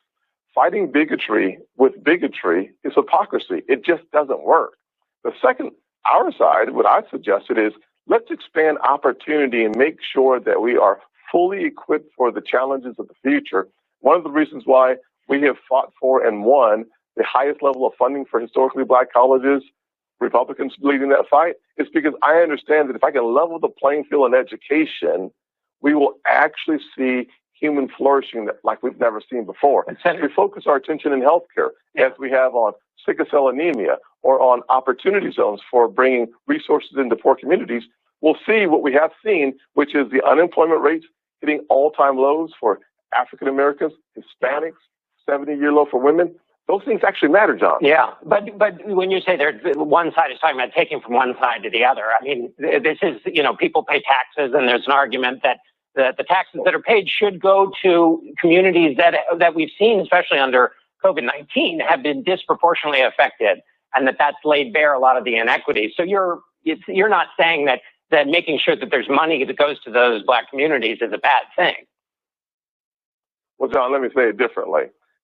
Fighting bigotry with bigotry is hypocrisy. It just doesn't work. The second, our side, what I suggested is let's expand opportunity and make sure that we are fully equipped for the challenges of the future. One of the reasons why we have fought for and won the highest level of funding for historically black colleges, Republicans leading that fight, is because I understand that if I can level the playing field in education, we will actually see human flourishing that, like we've never seen before. If we focus our attention in healthcare, as we have on sickle cell anemia or on opportunity zones for bringing resources into poor communities, we'll see what we have seen, which is the unemployment rates hitting all-time lows for African Americans, Hispanics, 70-year low for women. Those things actually matter, John. Yeah, but when you say one side is talking about taking from one side to the other, I mean, this is, people pay taxes, and there's an argument that the taxes that are paid should go to communities that we've seen, especially under COVID-19, have been disproportionately affected, and that's laid bare a lot of the inequities. So you're not saying that making sure that there's money that goes to those black communities is a bad thing. Well, John, let me say it differently.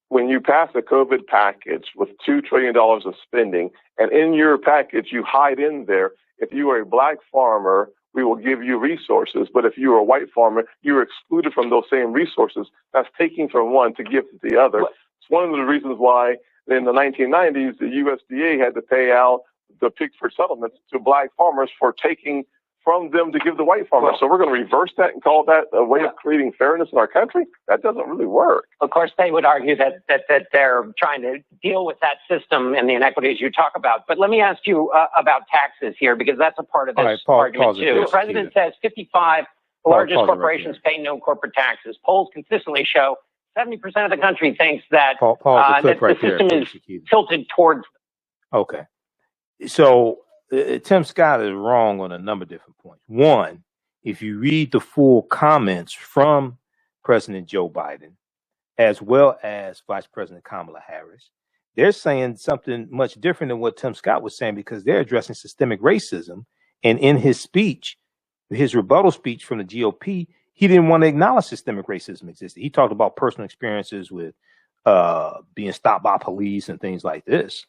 When you pass a COVID package with $2 trillion of spending, and in your package you hide in there, if you are a black farmer, we will give you resources, but if you are a white farmer, you're excluded from those same resources. That's taking from one to give to the other. It's one of the reasons why in the 1990s, the USDA had to pay out the Pickford settlements to black farmers for taking from them to give to white farmers. So we're going to reverse that and call that a way of creating fairness in our country? That doesn't really work. Of course, they would argue that they're trying to deal with that system and the inequities you talk about. But let me ask you about taxes here, because that's a part of this argument too. The president says 55 largest corporations pay no corporate taxes. Polls consistently show 70% of the country thinks that, the system is tilted towards. Okay. So Tim Scott is wrong on a number of different points. One, if you read the full comments from President Joe Biden, as well as Vice President Kamala Harris, they're saying something much different than what Tim Scott was saying, because they're addressing systemic racism. And in his speech, his rebuttal speech from the GOP, he didn't want to acknowledge systemic racism existed. He talked about personal experiences with being stopped by police and things like this.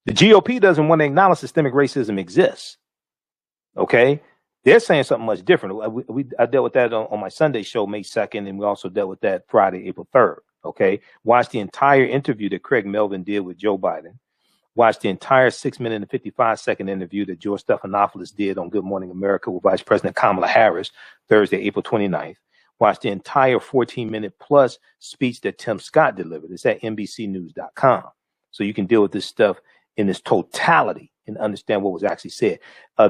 The GOP doesn't want to acknowledge systemic racism exists. Okay? They're saying something much different. I dealt with that on my Sunday show, May 2nd, and we also dealt with that Friday, April 3rd. Okay? Watch the entire interview that Craig Melvin did with Joe Biden. Watch the entire 6-minute and 55-second interview that George Stephanopoulos did on Good Morning America with Vice President Kamala Harris, Thursday, April 29th. Watch the entire 14-minute plus speech that Tim Scott delivered. It's at NBCnews.com. So you can deal with this stuff in its totality and understand what was actually said.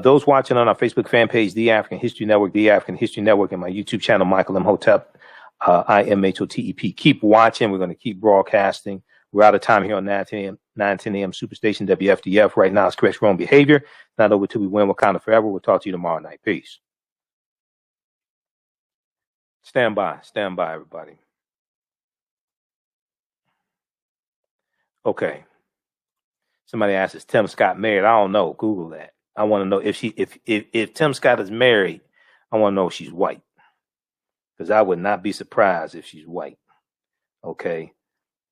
Those watching on our Facebook fan page, The African History Network, The African History Network, and my YouTube channel, Michael Imhotep, IMHOTEP. Keep watching. We're going to keep broadcasting. We're out of time here on 910 a.m. Superstation WFDF. Right now, it's correct wrong behavior. Not over till we win Wakanda forever. We'll talk to you tomorrow night. Peace. Stand by, everybody. Okay. Somebody asked, is Tim Scott married? I don't know. Google that. I want to know if Tim Scott is married. I want to know if she's white, because I would not be surprised if she's white. Okay.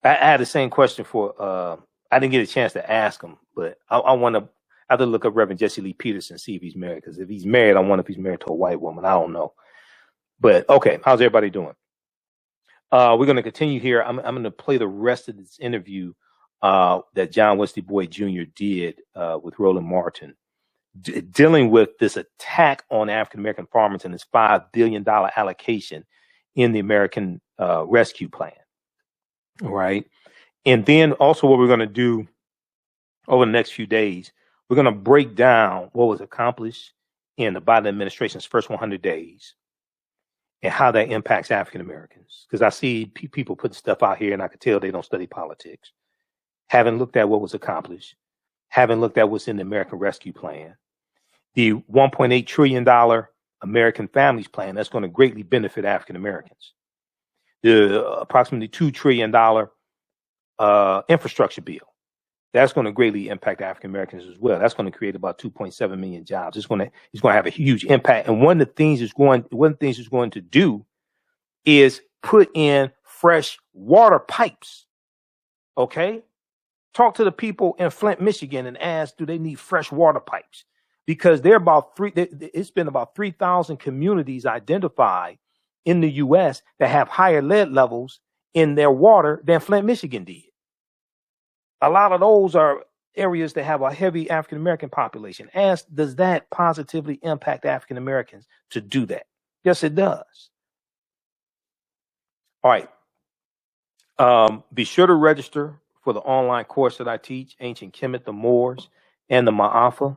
I had the same question for, I didn't get a chance to ask him, but I want to, I have to look up Reverend Jesse Lee Peterson, see if he's married, because if he's married, I wonder if he's married to a white woman. I don't know. But okay. How's everybody doing? We're going to continue here. I'm going to play the rest of this interview that John Wesley Boyd Jr. did with Roland Martin, dealing with this attack on African-American farmers and this $5 billion allocation in the American Rescue Plan. All right. And then also what we're going to do over the next few days, we're going to break down what was accomplished in the Biden administration's first 100 days and how that impacts African-Americans. Because I see people putting stuff out here and I can tell they don't study politics. Haven't looked at what was accomplished, haven't looked at what's in the American Rescue Plan, the $1.8 trillion American Families Plan, that's going to greatly benefit African Americans. The approximately $2 trillion infrastructure bill, that's going to greatly impact African Americans as well. That's going to create about 2.7 million jobs. It's going to have a huge impact. And one of the things it's going to do is put in fresh water pipes. Okay, talk to the people in Flint, Michigan, and ask, do they need fresh water pipes? Because it's been about 3,000 communities identified in the U.S. that have higher lead levels in their water than Flint, Michigan did. A lot of those are areas that have a heavy African American population. Ask, does that positively impact African Americans to do that? Yes, it does. All right. Be sure to register for the online course that I teach, Ancient Kemet, the Moors, and the Maafa,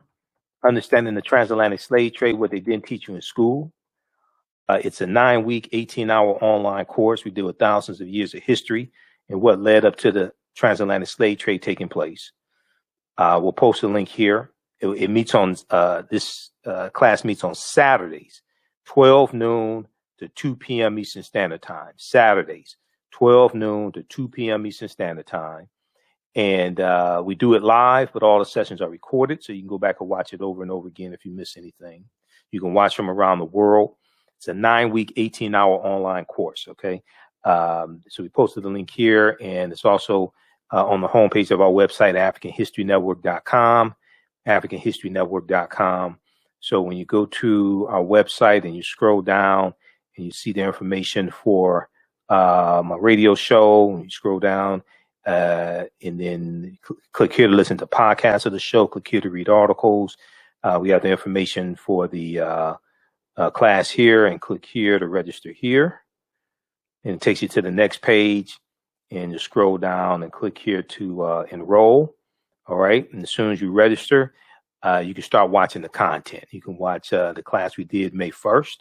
Understanding the Transatlantic Slave Trade, what they didn't teach you in school. It's a 9-week, 18-hour online course. We deal with thousands of years of history and what led up to the transatlantic slave trade taking place. We'll post a link here. It meets on, this class meets on Saturdays, 12 noon to 2 p.m. Eastern Standard Time. Saturdays, 12 noon to 2 p.m. Eastern Standard Time. And we do it live, but all the sessions are recorded, so you can go back and watch it over and over again if you miss anything. You can watch from around the world. It's a 9-week, 18-hour online course, okay? So we posted the link here, and it's also on the homepage of our website, AfricanHistoryNetwork.com, AfricanHistoryNetwork.com. So when you go to our website and you scroll down and you see the information for my radio show, and you scroll down, and then click here to listen to podcasts of the show, click here to read articles. We have the information for the class here, and click here to register here. And it takes you to the next page, and you scroll down and click here to enroll. All right. And as soon as you register, you can start watching the content. You can watch the class we did May 1st,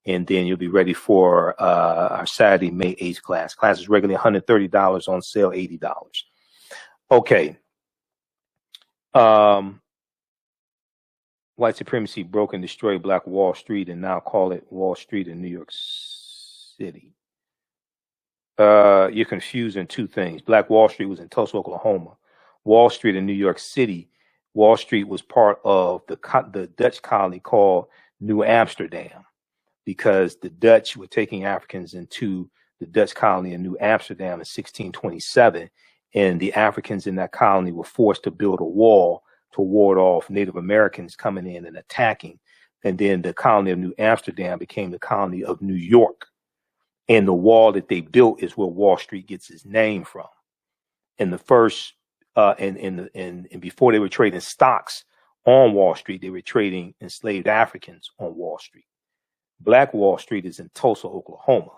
and then you'll be ready for our Saturday, May 8th class. Class is regularly $130, on sale $80. Okay. White supremacy broke and destroyed Black Wall Street, and now call it Wall Street in New York City. You're confusing two things. Black Wall Street was in Tulsa, Oklahoma. Wall Street in New York City. Wall Street was part of the Dutch colony called New Amsterdam, because the Dutch were taking Africans into the Dutch colony in New Amsterdam in 1627, and the Africans in that colony were forced to build a wall to ward off Native Americans coming in and attacking. And then the colony of New Amsterdam became the colony of New York. And the wall that they built is where Wall Street gets its name from. And the first, and before they were trading stocks on Wall Street, they were trading enslaved Africans on Wall Street. Black Wall Street is in Tulsa, Oklahoma.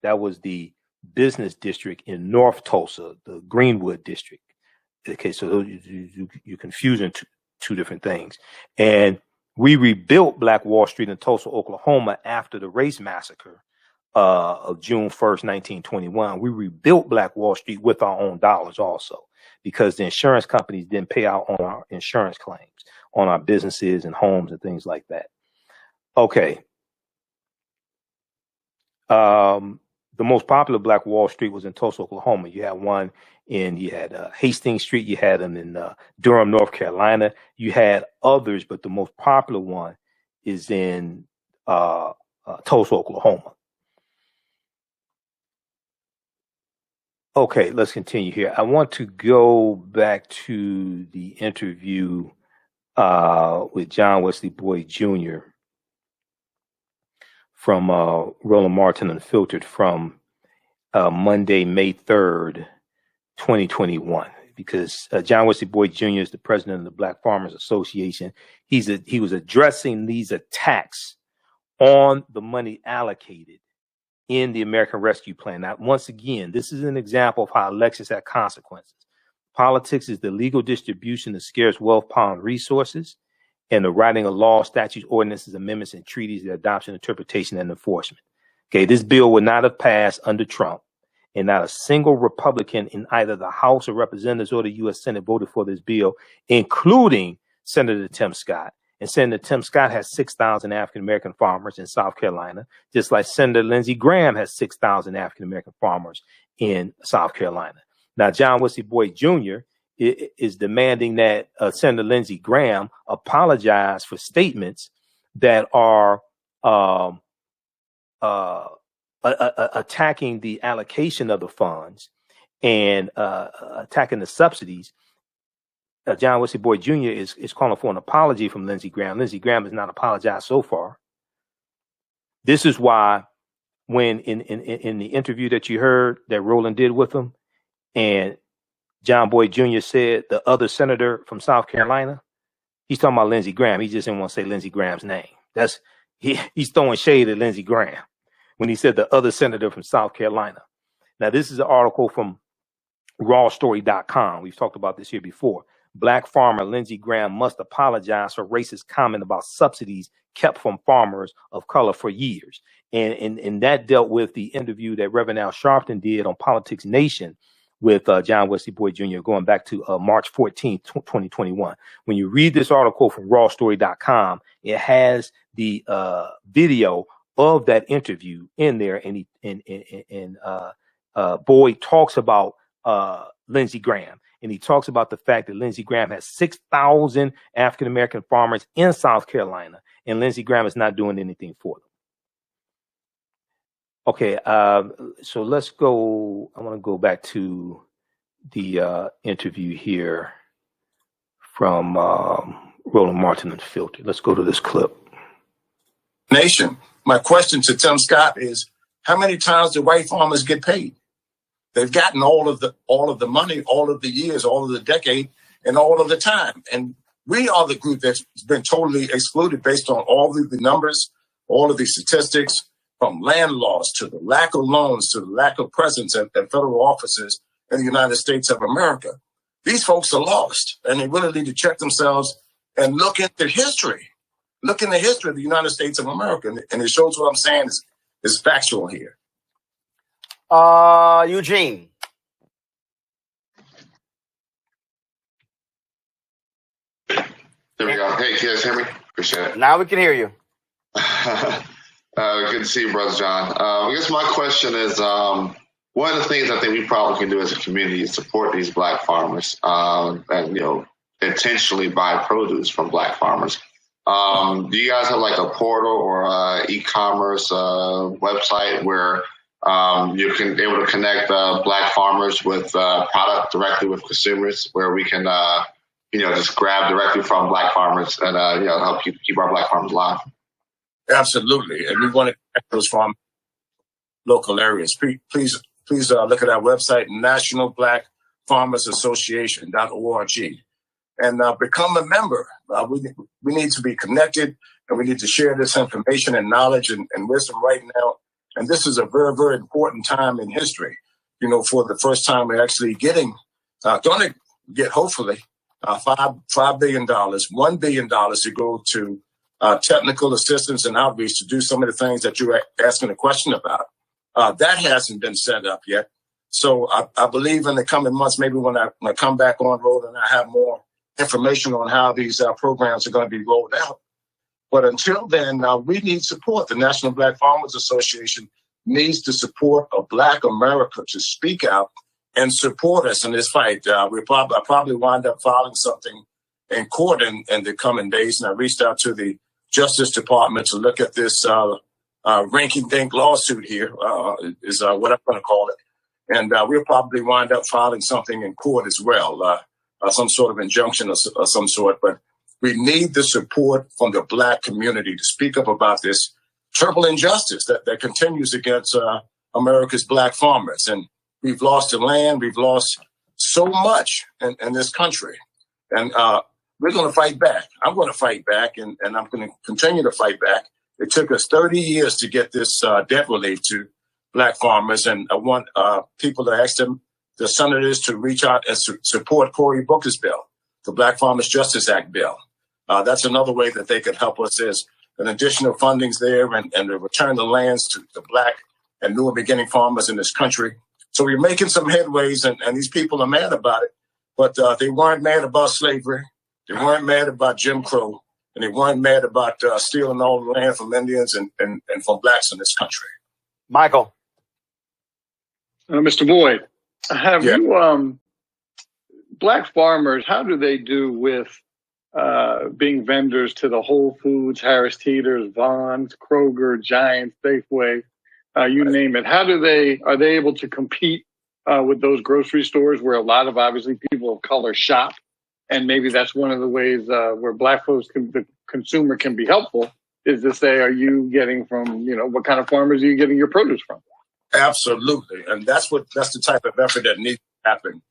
That was the business district in North Tulsa, the Greenwood district. Okay, so you're confusing two different things. And we rebuilt Black Wall Street in Tulsa, Oklahoma after the race massacre of June 1st, 1921. We rebuilt Black Wall Street with our own dollars also, because the insurance companies didn't pay out on our insurance claims, on our businesses and homes and things like that. Okay. The most popular Black Wall Street was in Tulsa, Oklahoma. You had one you had Hastings Street. You had them in Durham, North Carolina. You had others, but the most popular one is in Tulsa, Oklahoma. Okay, let's continue here. I want to go back to the interview with John Wesley Boyd Jr. from Roland Martin Unfiltered from Monday, May 3rd, 2021, because John Wesley Boyd Jr. is the president of the Black Farmers Association. He was addressing these attacks on the money allocated in the American Rescue Plan. Now, once again, this is an example of how elections have consequences. Politics is the legal distribution of scarce wealth, power, and resources, and the writing of laws, statutes, ordinances, amendments, and treaties, the adoption, interpretation, and enforcement. Okay, this bill would not have passed under Trump, and not a single Republican in either the House of Representatives or the U.S. Senate voted for this bill, including Senator Tim Scott. And Senator Tim Scott has 6,000 African-American farmers in South Carolina, just like Senator Lindsey Graham has 6,000 African-American farmers in South Carolina. Now, John Wesley Boyd Jr. is demanding that Senator Lindsey Graham apologize for statements that are attacking the allocation of the funds and attacking the subsidies. John Wesley Boyd Jr. is calling for an apology from Lindsey Graham. Lindsey Graham has not apologized so far. This is why when in the interview that you heard that Roland did with him, and John Boyd Jr. said the other senator from South Carolina, he's talking about Lindsey Graham. He just didn't want to say Lindsey Graham's name. He's throwing shade at Lindsey Graham when he said the other senator from South Carolina. Now, this is an article from rawstory.com. We've talked about this here before. Black farmer Lindsey Graham must apologize for racist comment about subsidies kept from farmers of color for years. And that dealt with the interview that Reverend Al Sharpton did on Politics Nation with John Wesley Boyd Jr. going back to March 14, 2021. When you read this article from rawstory.com, it has the video of that interview in there, and Boyd talks about Lindsey Graham. And he talks about the fact that Lindsey Graham has 6,000 African-American farmers in South Carolina, and Lindsey Graham is not doing anything for them. Okay, so let's go. I want to go back to the interview here from Roland Martin and Filter. Let's go to this clip. Nation, my question to Tim Scott is, how many times do white farmers get paid? They've gotten all of the money, all of the years, all of the decade, and all of the time. And we are the group that's been totally excluded based on all of the numbers, all of the statistics, from land loss to the lack of loans to the lack of presence at federal offices in the United States of America. These folks are lost, and they really need to check themselves and look into history. Look in the history of the United States of America, and it shows what I'm saying is factual here. Eugene. There we go. Hey, can you guys hear me? Appreciate it. Now we can hear you. Good to see you, Brother John. I guess my question is, one of the things I think we probably can do as a community is support these Black farmers and, intentionally buy produce from Black farmers. Do you guys have like a portal or e-commerce website where you can be able to connect Black farmers with product directly with consumers, where we can, just grab directly from Black farmers and, help keep our Black farmers alive? Absolutely. And we want to connect those farm local areas. Please look at our website, nationalblackfarmersassociation.org, and become a member. We need to be connected, and we need to share this information and knowledge and wisdom right now. And this is a very, very important time in history. For the first time, we're actually going to get, hopefully, $5 billion, $1 billion to go to technical assistance and outreach to do some of the things that you're asking a question about. That hasn't been set up yet. So I believe in the coming months, maybe when I come back on road and I have more information on how these programs are going to be rolled out. But until then, we need support. The National Black Farmers Association needs the support of Black America to speak out and support us in this fight. I'll probably wind up filing something in court in the coming days. And I reached out to the Justice Department to look at this rinky-dink lawsuit here, is what I'm going to call it. And we'll probably wind up filing something in court as well, some sort of injunction of some sort. But we need the support from the Black community to speak up about this terrible injustice that continues against America's Black farmers. And we've lost the land. We've lost so much in this country. And we're going to fight back. I'm going to fight back, and I'm going to continue to fight back. It took us 30 years to get this debt relief to Black farmers. And I want people to ask them, the senators, to reach out and support Cory Booker's bill, the Black Farmers Justice Act bill. That's another way that they could help us. There's an additional fundings there and to return the lands to the Black and newer beginning farmers in this country. So we're making some headways, and these people are mad about it. But they weren't mad about slavery. They weren't mad about Jim Crow. and they weren't mad about stealing all the land from Indians and from blacks in this country. Michael. Mr. Boyd, have you, black farmers, how do they do with being vendors to the Whole Foods, Harris Teeter's, Vons, Kroger, Giant, Safeway, you name it? Are they able to compete with those grocery stores where a lot of obviously people of color shop? And maybe that's one of the ways where black folks the consumer can be helpful, is to say, are you getting from, what kind of farmers are you getting your produce from? Absolutely. And that's the type of effort that needs to happen,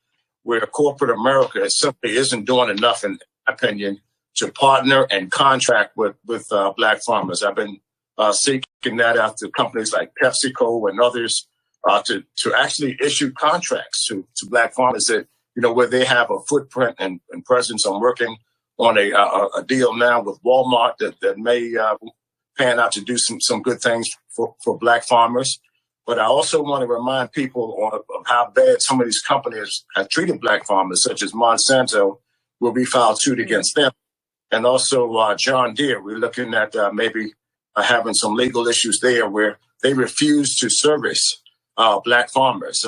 where corporate America simply isn't doing enough, in my opinion, to partner and contract with black farmers. I've been seeking that out to companies like PepsiCo and others to actually issue contracts to black farmers that, where they have a footprint and presence. I'm working on a deal now with Walmart that may pan out to do some good things for black farmers. But I also want to remind people of how bad some of these companies have treated black farmers, such as Monsanto, where we filed suit against them. And also John Deere, we're looking at maybe having some legal issues there where they refuse to service black farmers,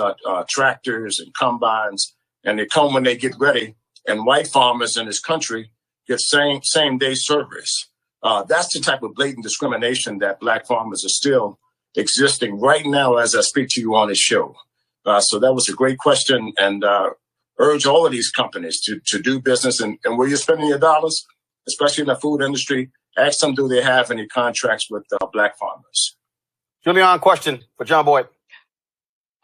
tractors and combines, and they come when they get ready. And white farmers in this country get same day service. That's the type of blatant discrimination that black farmers are still existing right now as I speak to you on this show. So that was a great question, and urge all of these companies to do business. And where you're spending your dollars, especially in the food industry, ask them, do they have any contracts with black farmers? Julian, question for John Boyd.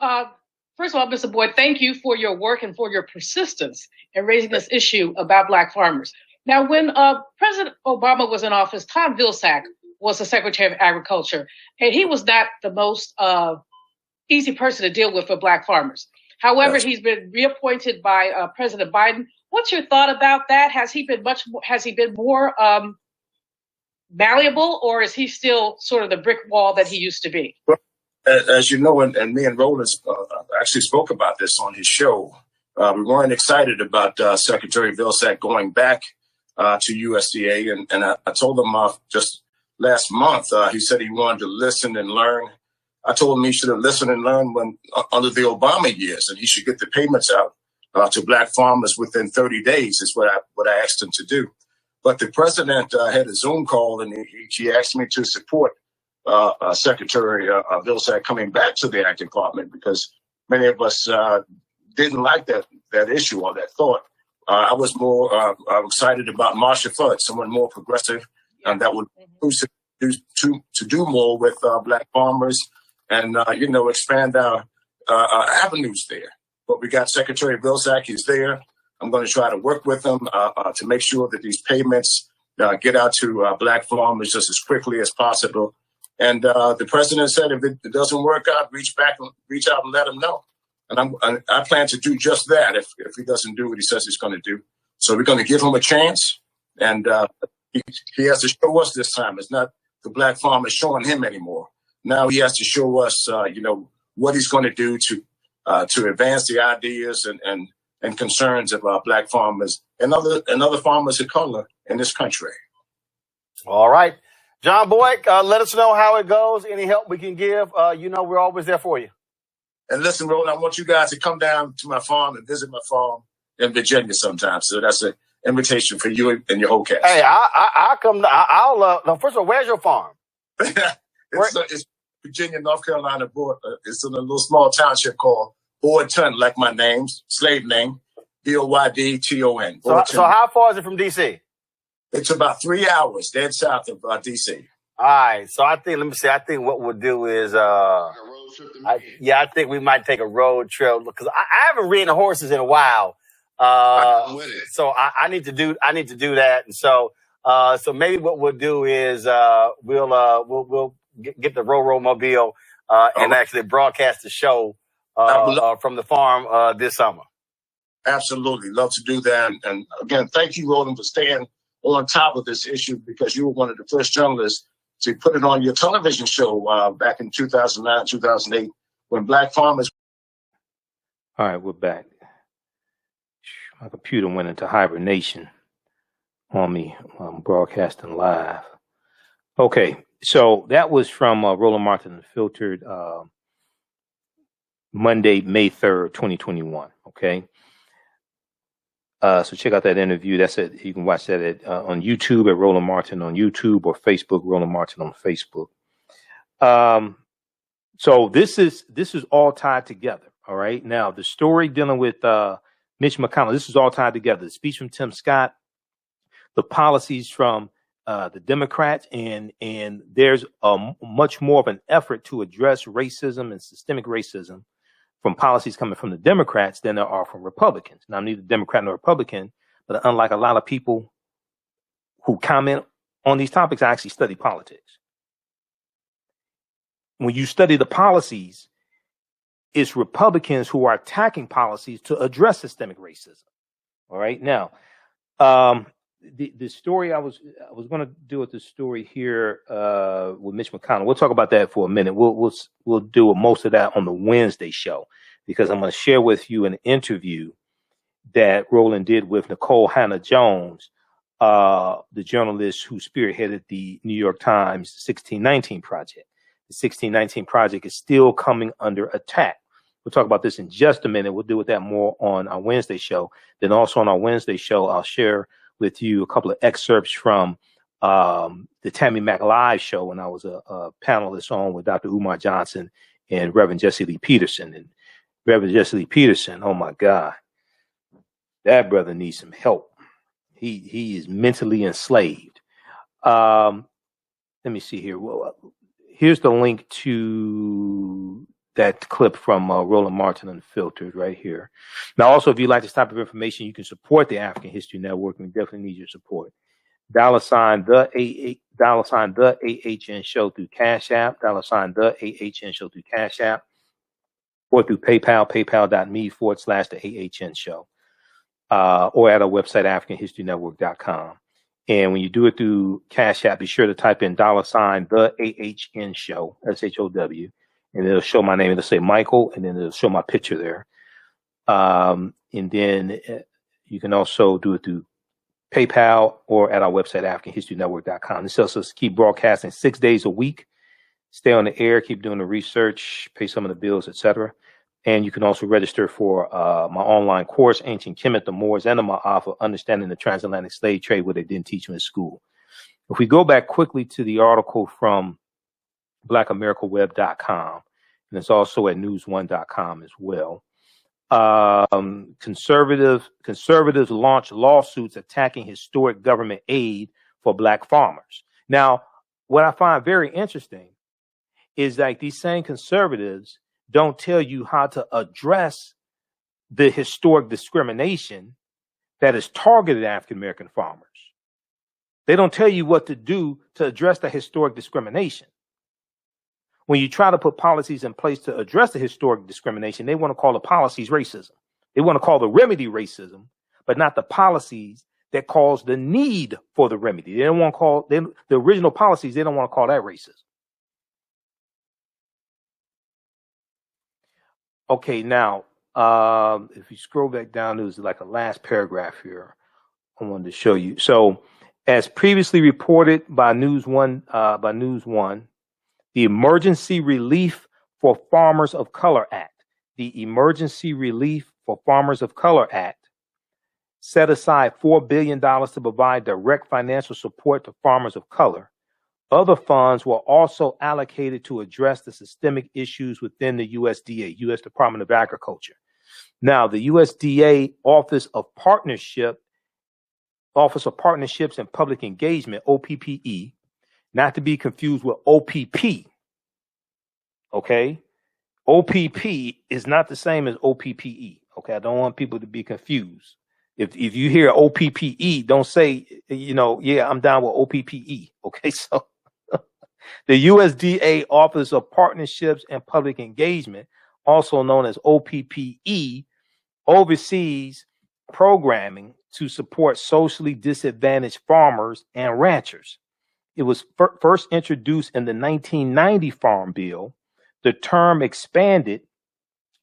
First of all, Mr. Boyd, thank you for your work and for your persistence in raising this issue about black farmers. Now, when President Obama was in office, Tom Vilsack was the Secretary of Agriculture, and he was not the most easy person to deal with for black farmers. However, he's been reappointed by President Biden. What's your thought about that? Has he been more malleable, or is he still sort of the brick wall that he used to be? Well, as you know, and me and Roland actually spoke about this on his show, we weren't excited about Secretary Vilsack going back to USDA, and I told him just last month, he said he wanted to listen and learn. I told him he should have listened and learned under the Obama years, and he should get the payments out to black farmers within 30 days is what I asked him to do. But the president had a Zoom call, and he asked me to support Secretary Vilsack coming back to the Ag Department, because many of us didn't like that issue or that thought. I was more excited about Marsha Fudd, someone more progressive, and that would to do more with black farmers and expand our avenues there. But we got Secretary Vilsack. He's there. I'm going to try to work with him to make sure that these payments get out to black farmers just as quickly as possible. And the president said, if it doesn't work out, reach out and let him know. And I plan to do just that if he doesn't do what he says he's going to do. So we're going to give him a chance, and he has to show us this time. It's not the black farmers showing him anymore. Now he has to show us, what he's going to do to advance the ideas and concerns of black farmers and other farmers of color in this country. All right. John Boyd, let us know how it goes. Any help we can give, we're always there for you. And listen, Roland, I want you guys to come down to my farm and visit my farm in Virginia sometime. So that's an invitation for you and your whole cast. Hey, I'll come. No, first of all, where's your farm? It's Virginia, North Carolina border. It's in a little small township called Boydton, like my name, slave name, Boydton. So how far is it from D.C.? It's about 3 hours dead south of D.C. All right. So I think what we'll do is, I think we might take a road trip, because I haven't ridden horses in a while. So I need to do that. And so maybe what we'll do is, we'll get the Row Mobile, and actually broadcast the show, from the farm, this summer. Absolutely. Love to do that. And again, thank you, Roland, for staying on top of this issue, because you were one of the first journalists to put it on your television show back in 2009, 2008, when black farmers. All right, we're back. My computer went into hibernation. on me. I'm broadcasting live. Okay, so that was from Roland Martin Unfiltered, Monday, May 3rd, 2021. Okay. So check out that interview. That's it. You can watch that on YouTube at Roland Martin on YouTube, or Facebook, Roland Martin on Facebook. So this is all tied together. All right. Now the story dealing with Mitch McConnell, this is all tied together. The speech from Tim Scott, the policies from the Democrats, and there's much more of an effort to address racism and systemic racism from policies coming from the Democrats than there are from Republicans. Now, I'm neither Democrat nor Republican, but unlike a lot of people who comment on these topics, I actually study politics. When you study the policies, it's Republicans who are attacking policies to address systemic racism. All right. Now, the story I was going to do with the story here with Mitch McConnell. We'll talk about that for a minute. We'll do most of that on the Wednesday show, because I'm going to share with you an interview that Roland did with Nicole Hannah-Jones, the journalist who spearheaded the New York Times 1619 Project. The 1619 Project is still coming under attack. We'll talk about this in just a minute. We'll deal with that more on our Wednesday show. Then also on our Wednesday show, I'll share with you a couple of excerpts from the Tammy Mack Live show when I was a panelist on with Dr. Umar Johnson and Reverend Jesse Lee Peterson. And Reverend Jesse Lee Peterson, oh my God, that brother needs some help. He is mentally enslaved. Let me see here. Well, here's the link to that clip from Roland Martin Unfiltered right here. Now, also, if you like this type of information, you can support the African History Network, and we definitely need your support. $, the AHN Show through Cash App, $, the AHN Show through Cash App, or through PayPal, paypal.me/the AHN Show, or at our website, AfricanHistoryNetwork.com. And when you do it through Cash App, be sure to type in $, the AHN Show, SHOW, and it'll show my name. It'll say Michael, and then it'll show my picture there. And then you can also do it through PayPal or at our website, AfricanHistoryNetwork.com. This helps us keep broadcasting 6 days a week, stay on the air, keep doing the research, pay some of the bills, etc. And you can also register for my online course, Ancient Kemet, the Moors, and the Maafa, Understanding the Transatlantic Slave Trade, what they didn't teach you in school. If we go back quickly to the article from blackamericaweb.com, and it's also at newsone.com as well. Conservatives launch lawsuits attacking historic government aid for black farmers. Now, what I find very interesting is that these same conservatives don't tell you how to address the historic discrimination that is targeted at African American farmers. They don't tell you what to do to address the historic discrimination. When you try to put policies in place to address the historic discrimination, they want to call the policies racism. They want to call the remedy racism, but not the policies that cause the need for the remedy. They don't want to call the original policies. They don't want to call that racism. Okay, now, if you scroll back down, there's like a last paragraph here I wanted to show you. So, as previously reported by News One, the Emergency Relief for Farmers of Color Act, the Emergency Relief for Farmers of Color Act, set aside $4 billion to provide direct financial support to farmers of color. Other funds were also allocated to address the systemic issues within the USDA, U.S. Department of Agriculture. Now, the USDA Office of Partnerships and Public Engagement, OPPE, not to be confused with OPP. Okay? OPP is not the same as OPPE. Okay? I don't want people to be confused. If you hear OPPE, don't say, I'm down with OPPE. Okay? So the USDA Office of Partnerships and Public Engagement, also known as OPPE, oversees programming to support socially disadvantaged farmers and ranchers. It was first introduced in the 1990 Farm Bill. The term expanded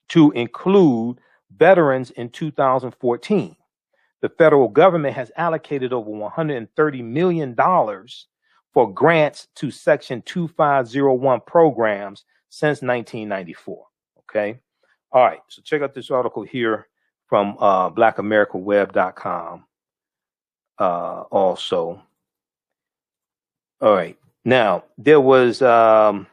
to include veterans in 2014. the federal government has allocated over $130 million for grants to Section 2501 programs since 1994. Okay. All right. So check out this article here from blackamericaweb.com. Also. All right. Now, there was, I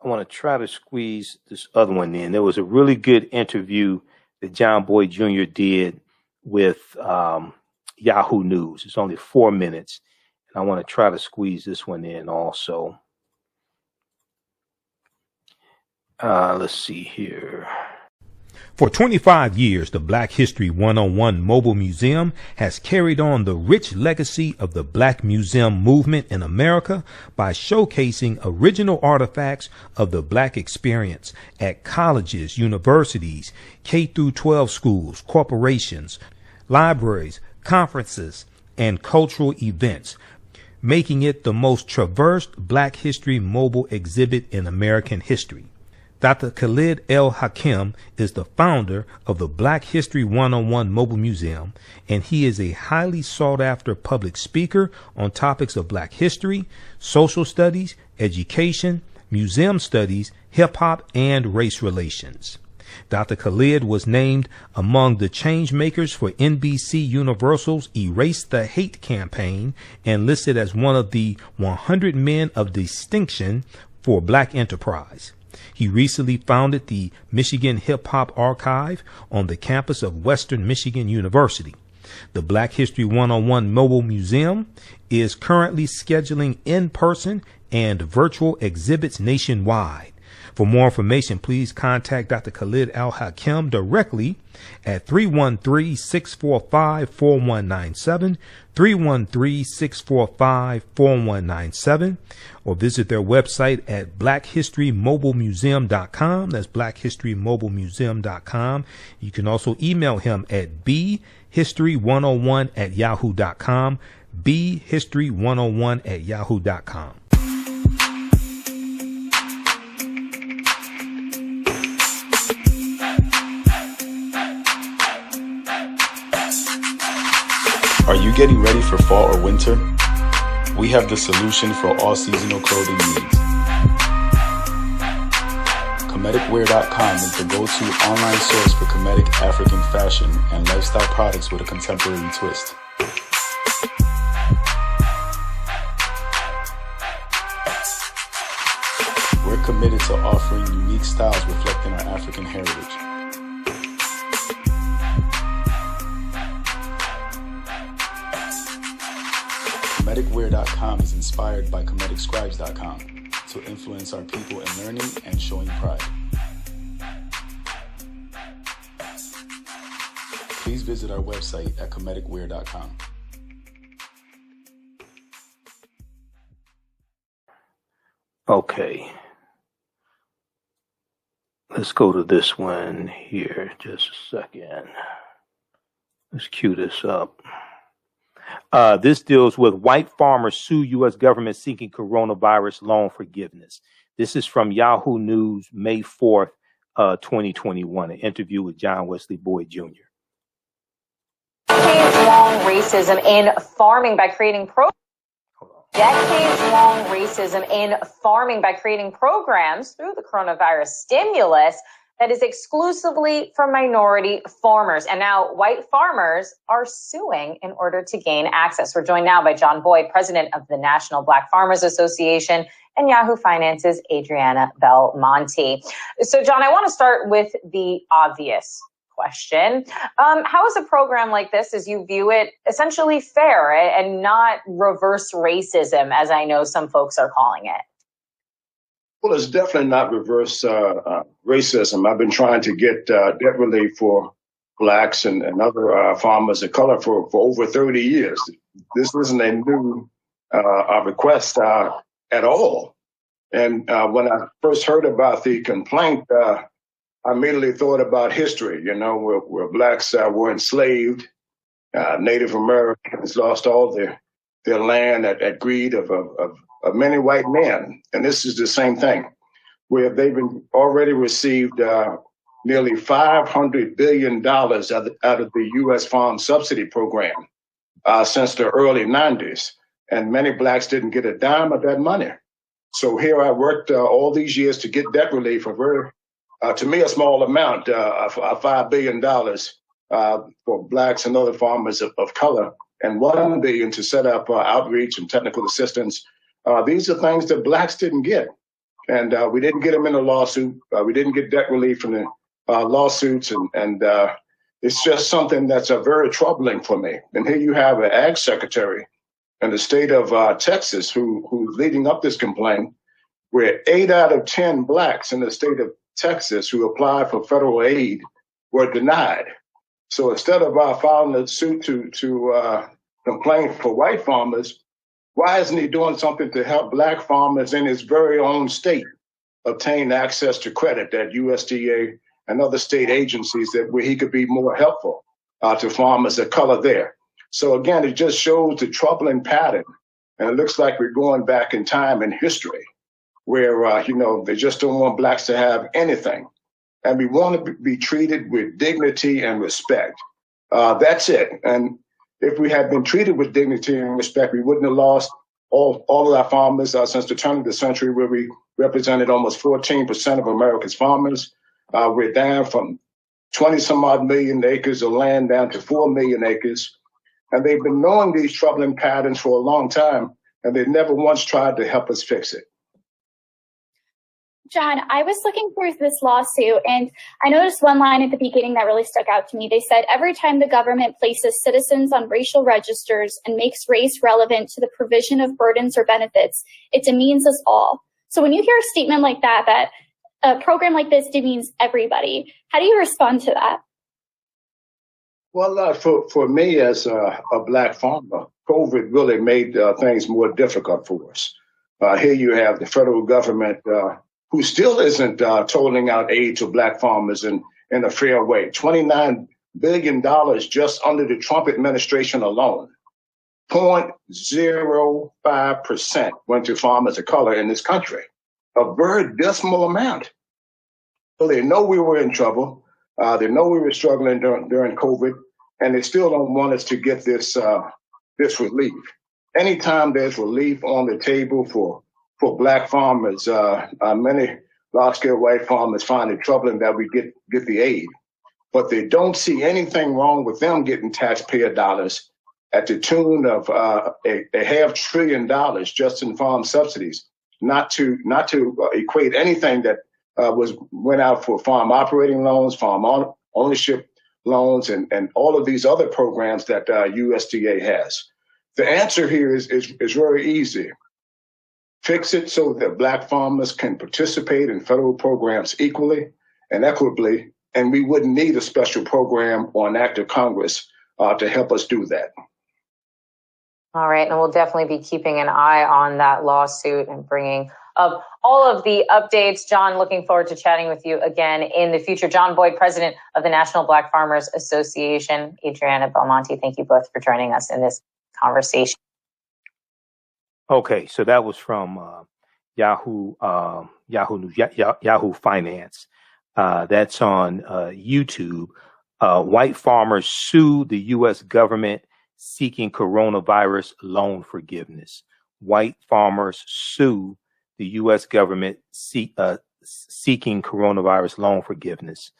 want to try to squeeze this other one in. There was a really good interview that John Boyd Jr. did with Yahoo News. It's only 4 minutes. And I want to try to squeeze this one in also. Let's see here. For 25 years, the Black History 101 Mobile Museum has carried on the rich legacy of the Black Museum movement in America by showcasing original artifacts of the Black experience at colleges, universities, K-12 schools, corporations, libraries, conferences, and cultural events, making it the most traversed Black History mobile exhibit in American history. Dr. Khalid El-Hakim is the founder of the Black History 101 Mobile Museum, and he is a highly sought-after public speaker on topics of Black history, social studies, education, museum studies, hip-hop, and race relations. Dr. Khalid was named among the change makers for NBC Universal's Erase the Hate campaign and listed as one of the 100 men of distinction for Black enterprise. He recently founded the Michigan Hip Hop Archive on the campus of Western Michigan University. The Black History 101 Mobile Museum is currently scheduling in-person and virtual exhibits nationwide. For more information, please contact Dr. Khalid El-Hakim directly at 313-645-4197, 313-645-4197, or visit their website at blackhistorymobilemuseum.com. That's blackhistorymobilemuseum.com. You can also email him at bhistory101@yahoo.com, bhistory101@yahoo.com. Are you getting ready for fall or winter? We have the solution for all seasonal clothing needs. Kemeticwear.com is the go-to online source for Kemetic African fashion and lifestyle products with a contemporary twist. We're committed to offering unique styles reflecting our African heritage. Kemeticwear.com is inspired by KemeticScribes.com to influence our people in learning and showing pride. Please visit our website at Kemeticwear.com. Okay. Let's go to this one here. Just a second. Let's cue this up. This deals with white farmers sue U.S. government seeking coronavirus loan forgiveness. This is from Yahoo News, May 4th, 2021, an interview with John Wesley Boyd Jr. Decades-long racism in farming by creating programs through the coronavirus stimulus that is exclusively for minority farmers. And now white farmers are suing in order to gain access. We're joined now by John Boyd, president of the National Black Farmers Association, and Yahoo Finance's Adriana Belmonte. So, John, I want to start with the obvious question. How is a program like this, as you view it, essentially fair and not reverse racism, as I know some folks are calling it? Well, it's definitely not reverse racism. I've been trying to get debt relief for blacks and other farmers of color for over 30 years. This isn't a new request at all. And when I first heard about the complaint, I immediately thought about history, where blacks were enslaved. Native Americans lost all their land at greed of many white men. And this is the same thing, where they've been already received nearly $500 billion out of the U.S. Farm Subsidy Program since the early 90s. And many blacks didn't get a dime of that money. So here I worked all these years to get debt relief, a very, to me, a small amount, of $5 billion for blacks and other farmers of color, and $1 billion to set up outreach and technical assistance. These are things that blacks didn't get. And we didn't get them in a lawsuit. We didn't get debt relief from the lawsuits. And it's just something that's very troubling for me. And here you have an ag secretary in the state of Texas who's leading up this complaint, where 8 out of 10 blacks in the state of Texas who applied for federal aid were denied. So instead of filing a suit to complain for white farmers, why isn't he doing something to help black farmers in his very own state obtain access to credit at USDA and other state agencies where he could be more helpful to farmers of color there? So again, it just shows the troubling pattern. And it looks like we're going back in time in history where, they just don't want blacks to have anything. And we want to be treated with dignity and respect. That's it. And if we had been treated with dignity and respect, we wouldn't have lost all of our farmers since the turn of the century, where we represented almost 14% of America's farmers. We're down from 20 some odd million acres of land down to 4 million acres. And they've been knowing these troubling patterns for a long time, and they never once tried to help us fix it. John, I was looking through this lawsuit, and I noticed one line at the beginning that really stuck out to me. They said, every time the government places citizens on racial registers and makes race relevant to the provision of burdens or benefits, it demeans us all. So when you hear a statement like that, that a program like this demeans everybody, how do you respond to that? Well, for me as a black farmer, COVID really made things more difficult for us. Here you have the federal government who still isn't totaling out aid to black farmers in a fair way. $29 billion just under the Trump administration alone. 0.05% went to farmers of color in this country. A very dismal amount. So they know we were in trouble. They know we were struggling during COVID, and they still don't want us to get this relief. Anytime there's relief on the table for black farmers, many large-scale white farmers find it troubling that we get the aid. But they don't see anything wrong with them getting taxpayer dollars at the tune of a $500 billion just in farm subsidies, not to equate anything that went out for farm operating loans, farm ownership loans, and all of these other programs that USDA has. The answer here is very easy. Fix it so that black farmers can participate in federal programs equally and equitably, and we wouldn't need a special program or an act of Congress to help us do that. All right, and we'll definitely be keeping an eye on that lawsuit and bringing up all of the updates. John, looking forward to chatting with you again in the future. John Boyd, president of the National Black Farmers Association. Adriana Belmonte, thank you both for joining us in this conversation. Okay, so that was from Yahoo Finance. That's on YouTube. White farmers sue the U.S. government seeking coronavirus loan forgiveness. White farmers sue the U.S. government seeking coronavirus loan forgiveness.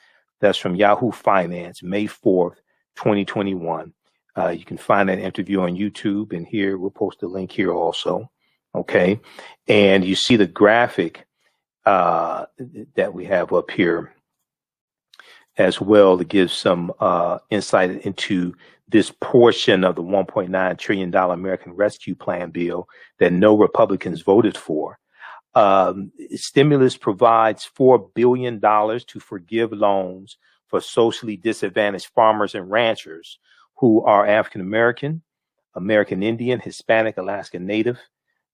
That's from Yahoo Finance, May 4th, 2021. You can find that interview on YouTube, and here we'll post a link here also. Okay. And you see the graphic that we have up here as well to give some insight into this portion of the $1.9 trillion American Rescue Plan bill that no Republicans voted for. Stimulus provides $4 billion to forgive loans for socially disadvantaged farmers and ranchers who are African American, American Indian, Hispanic, Alaska Native,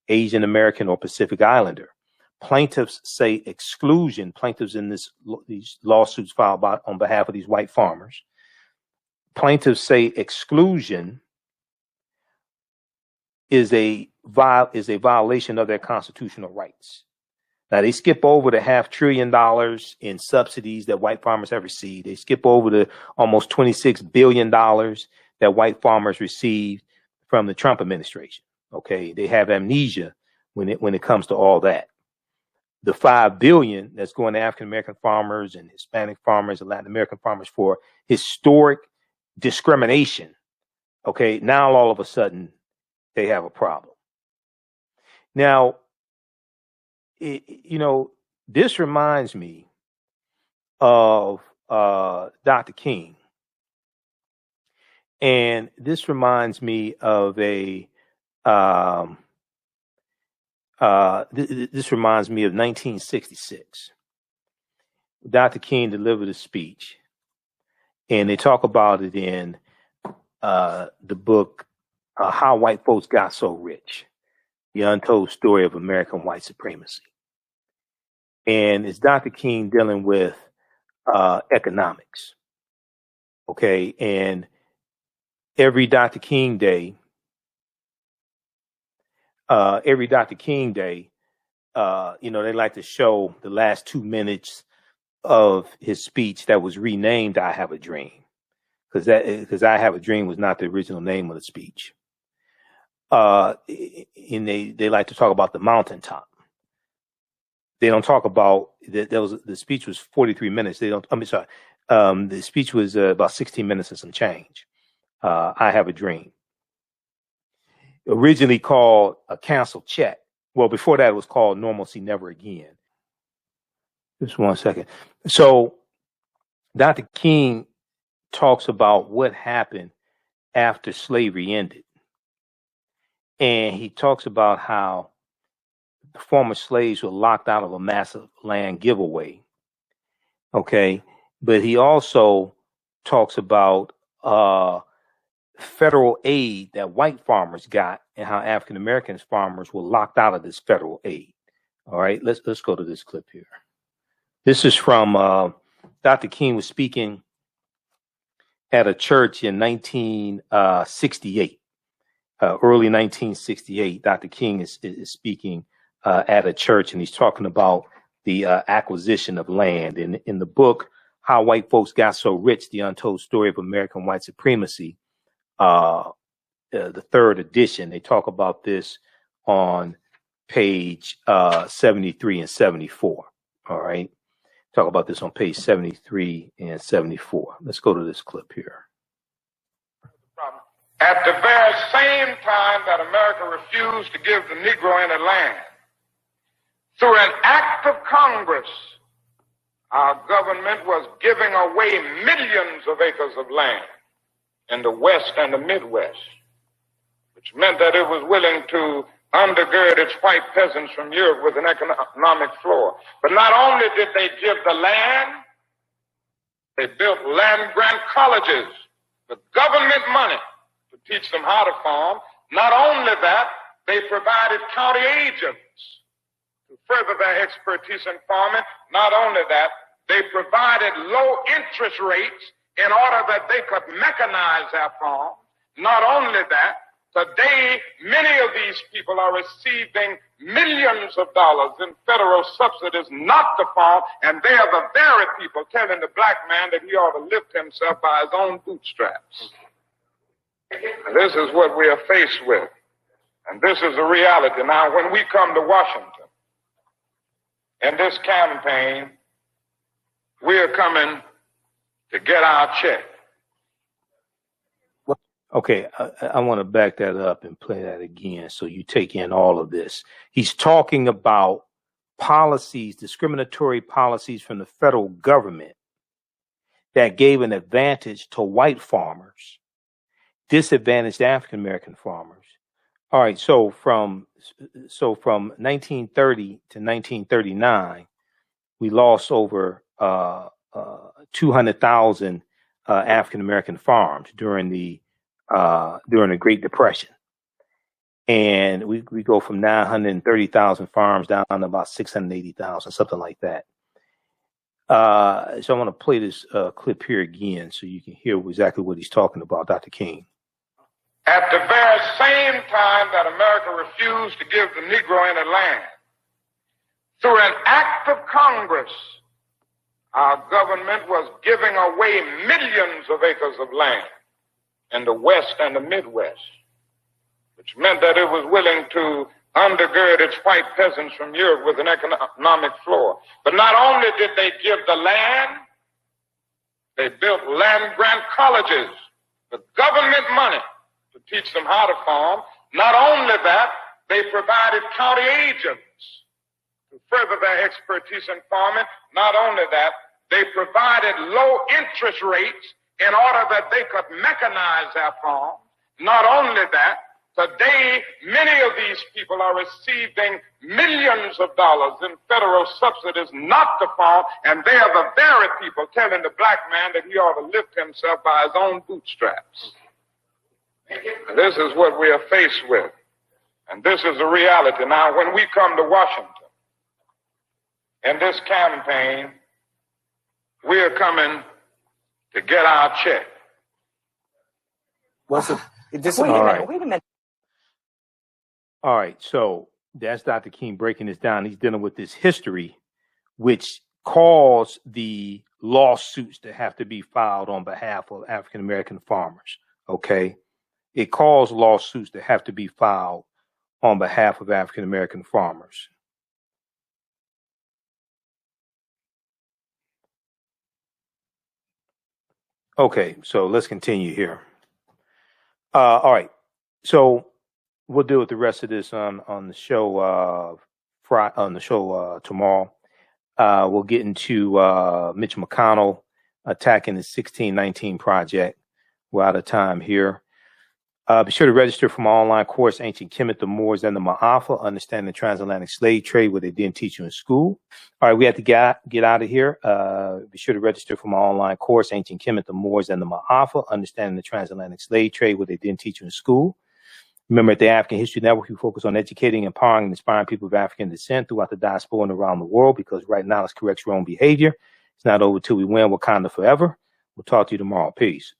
Asian American, or Pacific Islander. Plaintiffs say exclusion, plaintiffs in these lawsuits filed on behalf of these white farmers. Plaintiffs say exclusion is a violation of their constitutional rights. Now, they skip over the $500 billion in subsidies that white farmers have received. They skip over the almost $26 billion that white farmers received from the Trump administration. Okay, they have amnesia when it comes to all that. The $5 billion that's going to African American farmers and Hispanic farmers and Latin American farmers for historic discrimination. Okay, now all of a sudden they have a problem. Now, this reminds me of Dr. King, and this reminds me of this reminds me of 1966. Dr. King delivered a speech, and they talk about it in the book How White Folks Got So Rich, The Untold Story of American White Supremacy. And it's Dr. King dealing with economics. Okay, and every Dr. King Day, they like to show the last 2 minutes of his speech that was renamed "I Have a Dream," because "I Have a Dream" was not the original name of the speech. And they like to talk about the mountaintop. They don't talk about that. The speech was 43 minutes. The speech was about 16 minutes and some change. I Have a Dream. Originally called A Canceled Check. Well, before that, it was called Normalcy Never Again. Just 1 second. So Dr. King talks about what happened after slavery ended. And he talks about how the former slaves were locked out of a massive land giveaway. Okay. But he also talks about federal aid that white farmers got and how African American farmers were locked out of this federal aid. All right. Let's go to this clip here. This is from Dr. King was speaking at a church in 1968. Early 1968, Dr. King is speaking at a church, and he's talking about the acquisition of land. In the book, How White Folks Got So Rich, The Untold Story of American White Supremacy, the third edition, they talk about this on page 73 and 74. All right. Talk about this on page 73 and 74. Let's go to this clip here. At the very same time that America refused to give the Negro any land, through an act of Congress, our government was giving away millions of acres of land in the West and the Midwest, which meant that it was willing to undergird its white peasants from Europe with an economic floor. But not only did they give the land, they built land-grant colleges with government money to teach them how to farm. Not only that, they provided county agents to further their expertise in farming. Not only that, they provided low interest rates in order that they could mechanize their farm. Not only that, today, many of these people are receiving millions of dollars in federal subsidies not to farm, and they are the very people telling the black man that he ought to lift himself by his own bootstraps. And this is what we are faced with, and this is the reality. Now, when we come to Washington, in this campaign, we are coming to get our check. Okay, I want to back that up and play that again so you take in all of this. He's talking about policies, discriminatory policies from the federal government that gave an advantage to white farmers, disadvantaged African American farmers. All right, so from 1930 to 1939, we lost over 200,000 African American farms during the Great Depression. And we go from 930,000 farms down to about 680,000, something like that. So I want to play this clip here again so you can hear exactly what he's talking about, Dr. King. At the very same time that America refused to give the Negro any land, Through an act of Congress, our government was giving away millions of acres of land in the West and the Midwest, which meant that it was willing to undergird its white peasants from Europe with an economic floor. But not only did they give the land, they built land-grant colleges with government money to teach them how to farm. Not only that, they provided county agents to further their expertise in farming. Not only that, they provided low interest rates in order that they could mechanize their farms. Not only that, today many of these people are receiving millions of dollars in federal subsidies not to farm, and they are the very people telling the black man that he ought to lift himself by his own bootstraps. This is what we are faced with, and this is the reality. Now, when we come to Washington in this campaign, we are coming to get our check. Wait a minute. All right, so that's Dr. King breaking this down. He's dealing with this history, which caused the lawsuits to have to be filed on behalf of African American farmers. Okay, it caused lawsuits to have to be filed on behalf of African American farmers. Okay, so let's continue here. All right, so we'll deal with the rest of this on the show tomorrow. We'll get into Mitch McConnell attacking the 1619 Project. We're out of time here. Be sure to register for my online course, Ancient Kemet, the Moors, and the Maafa, Understanding the Transatlantic Slave Trade, what they didn't teach you in school. All right, we have to get out of here. Be sure to register for my online course, Ancient Kemet, the Moors, and the Maafa, Understanding the Transatlantic Slave Trade, what they didn't teach you in school. Remember, at the African History Network, we focus on educating, empowering, and inspiring people of African descent throughout the diaspora and around the world, because right now, knowledge corrects wrong behavior. It's not over till we win. Wakanda forever. We'll talk to you tomorrow. Peace.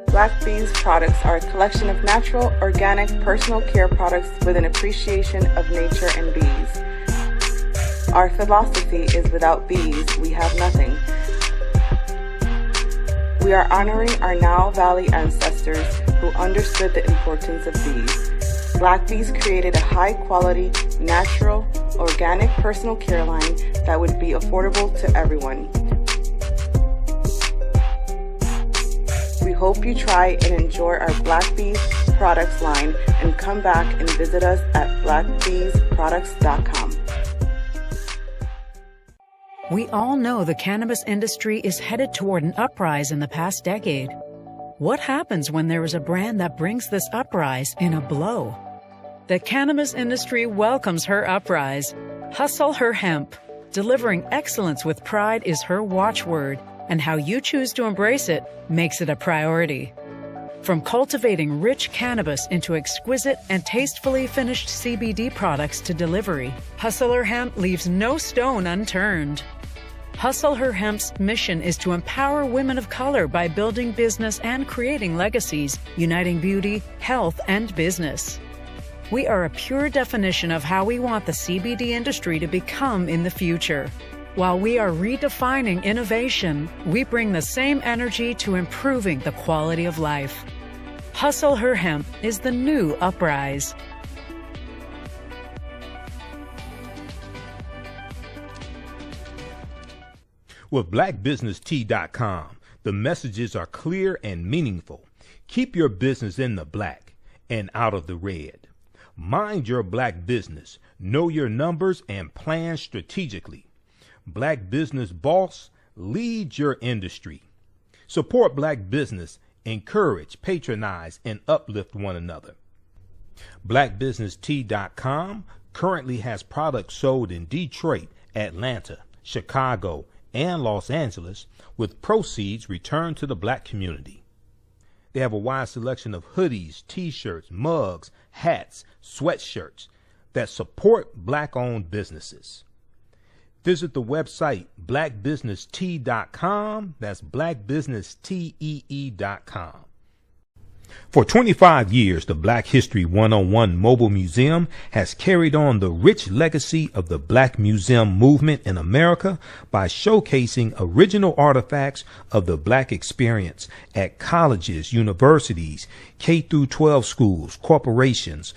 Black Bees products are a collection of natural, organic, personal care products with an appreciation of nature and bees. Our philosophy is without bees, we have nothing. We are honoring our Nile Valley ancestors who understood the importance of bees. Black Bees created a high-quality, natural, organic personal care line that would be affordable to everyone. We hope you try and enjoy our Black Bees products line and come back and visit us at blackbeesproducts.com. We all know the cannabis industry is headed toward an uprise in the past decade. What happens when there is a brand that brings this uprise in a blow? The cannabis industry welcomes her uprise. Hustle her hemp. Delivering excellence with pride is her watchword, and how you choose to embrace it makes it a priority. From cultivating rich cannabis into exquisite and tastefully finished CBD products to delivery, Hustle Her Hemp leaves no stone unturned. Hustle Her Hemp's mission is to empower women of color by building business and creating legacies, uniting beauty, health, and business. We are a pure definition of how we want the CBD industry to become in the future. While we are redefining innovation, we bring the same energy to improving the quality of life. Hustle Her Hemp is the new uprise. With blackbusinesstee.com, the messages are clear and meaningful. Keep your business in the black and out of the red. Mind your black business, know your numbers, and plan strategically. Black Business Boss, lead your industry. Support black business, encourage, patronize, and uplift one another. BlackBusinessTea.com currently has products sold in Detroit, Atlanta, Chicago, and Los Angeles, with proceeds returned to the black community. They have a wide selection of hoodies, t-shirts, mugs, hats, sweatshirts that support black-owned businesses. Visit the website blackbusinesstee.com. That's blackbusinesstee.com. For 25 years, the Black History 101 Mobile Museum has carried on the rich legacy of the Black Museum movement in America by showcasing original artifacts of the Black experience at colleges, universities, K-12 schools, corporations,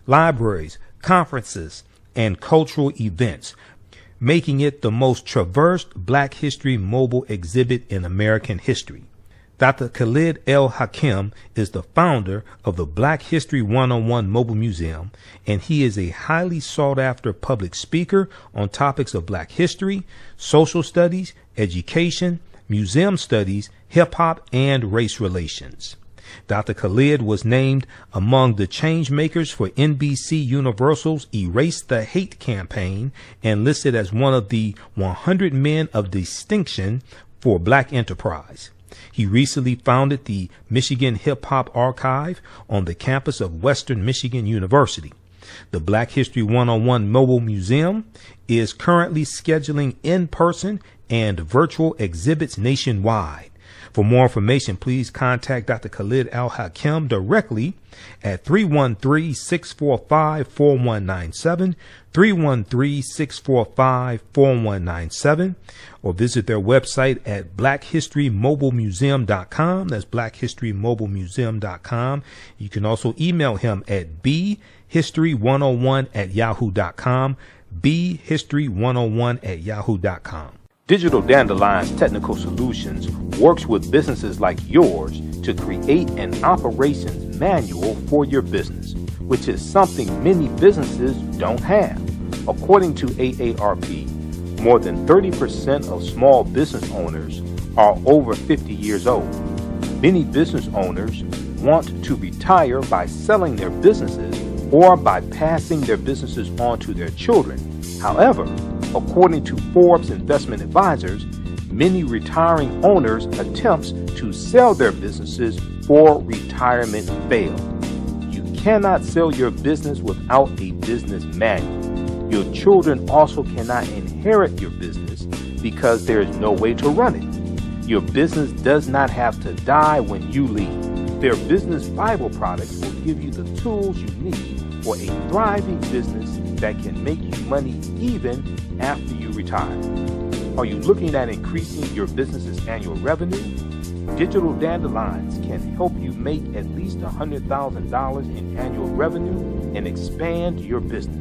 libraries, conferences, and cultural events, making it the most traversed Black History mobile exhibit in American history. Dr. Khalid El-Hakim is the founder of the Black History 101 Mobile Museum, and he is a highly sought-after public speaker on topics of Black history, social studies, education, museum studies, hip-hop, and race relations. Dr. Khalid was named among the change makers for NBC Universal's Erase the Hate campaign and listed as one of the 100 men of distinction for Black enterprise. He recently founded the Michigan Hip Hop Archive on the campus of Western Michigan University. The Black History 101 Mobile Museum is currently scheduling in-person and virtual exhibits nationwide. For more information, please contact Dr. Khalid El-Hakim directly at 313-645-4197, 313-645-4197, or visit their website at blackhistorymobilemuseum.com. That's blackhistorymobilemuseum.com. You can also email him at bhistory101@yahoo.com, bhistory101@yahoo.com. Digital Dandelion's Technical Solutions works with businesses like yours to create an operations manual for your business, which is something many businesses don't have. According to AARP, more than 30% of small business owners are over 50 years old. Many business owners want to retire by selling their businesses or by passing their businesses on to their children. However, according to Forbes Investment Advisors, many retiring owners' attempts to sell their businesses for retirement fail. You cannot sell your business without a business manual. Your children also cannot inherit your business because there is no way to run it. Your business does not have to die when you leave. Their business Bible products will give you the tools you need for a thriving business that can make you money even after you retire. Are you looking at increasing your business's annual revenue? Digital Dandelions can help you make at least $100,000 in annual revenue and expand your business.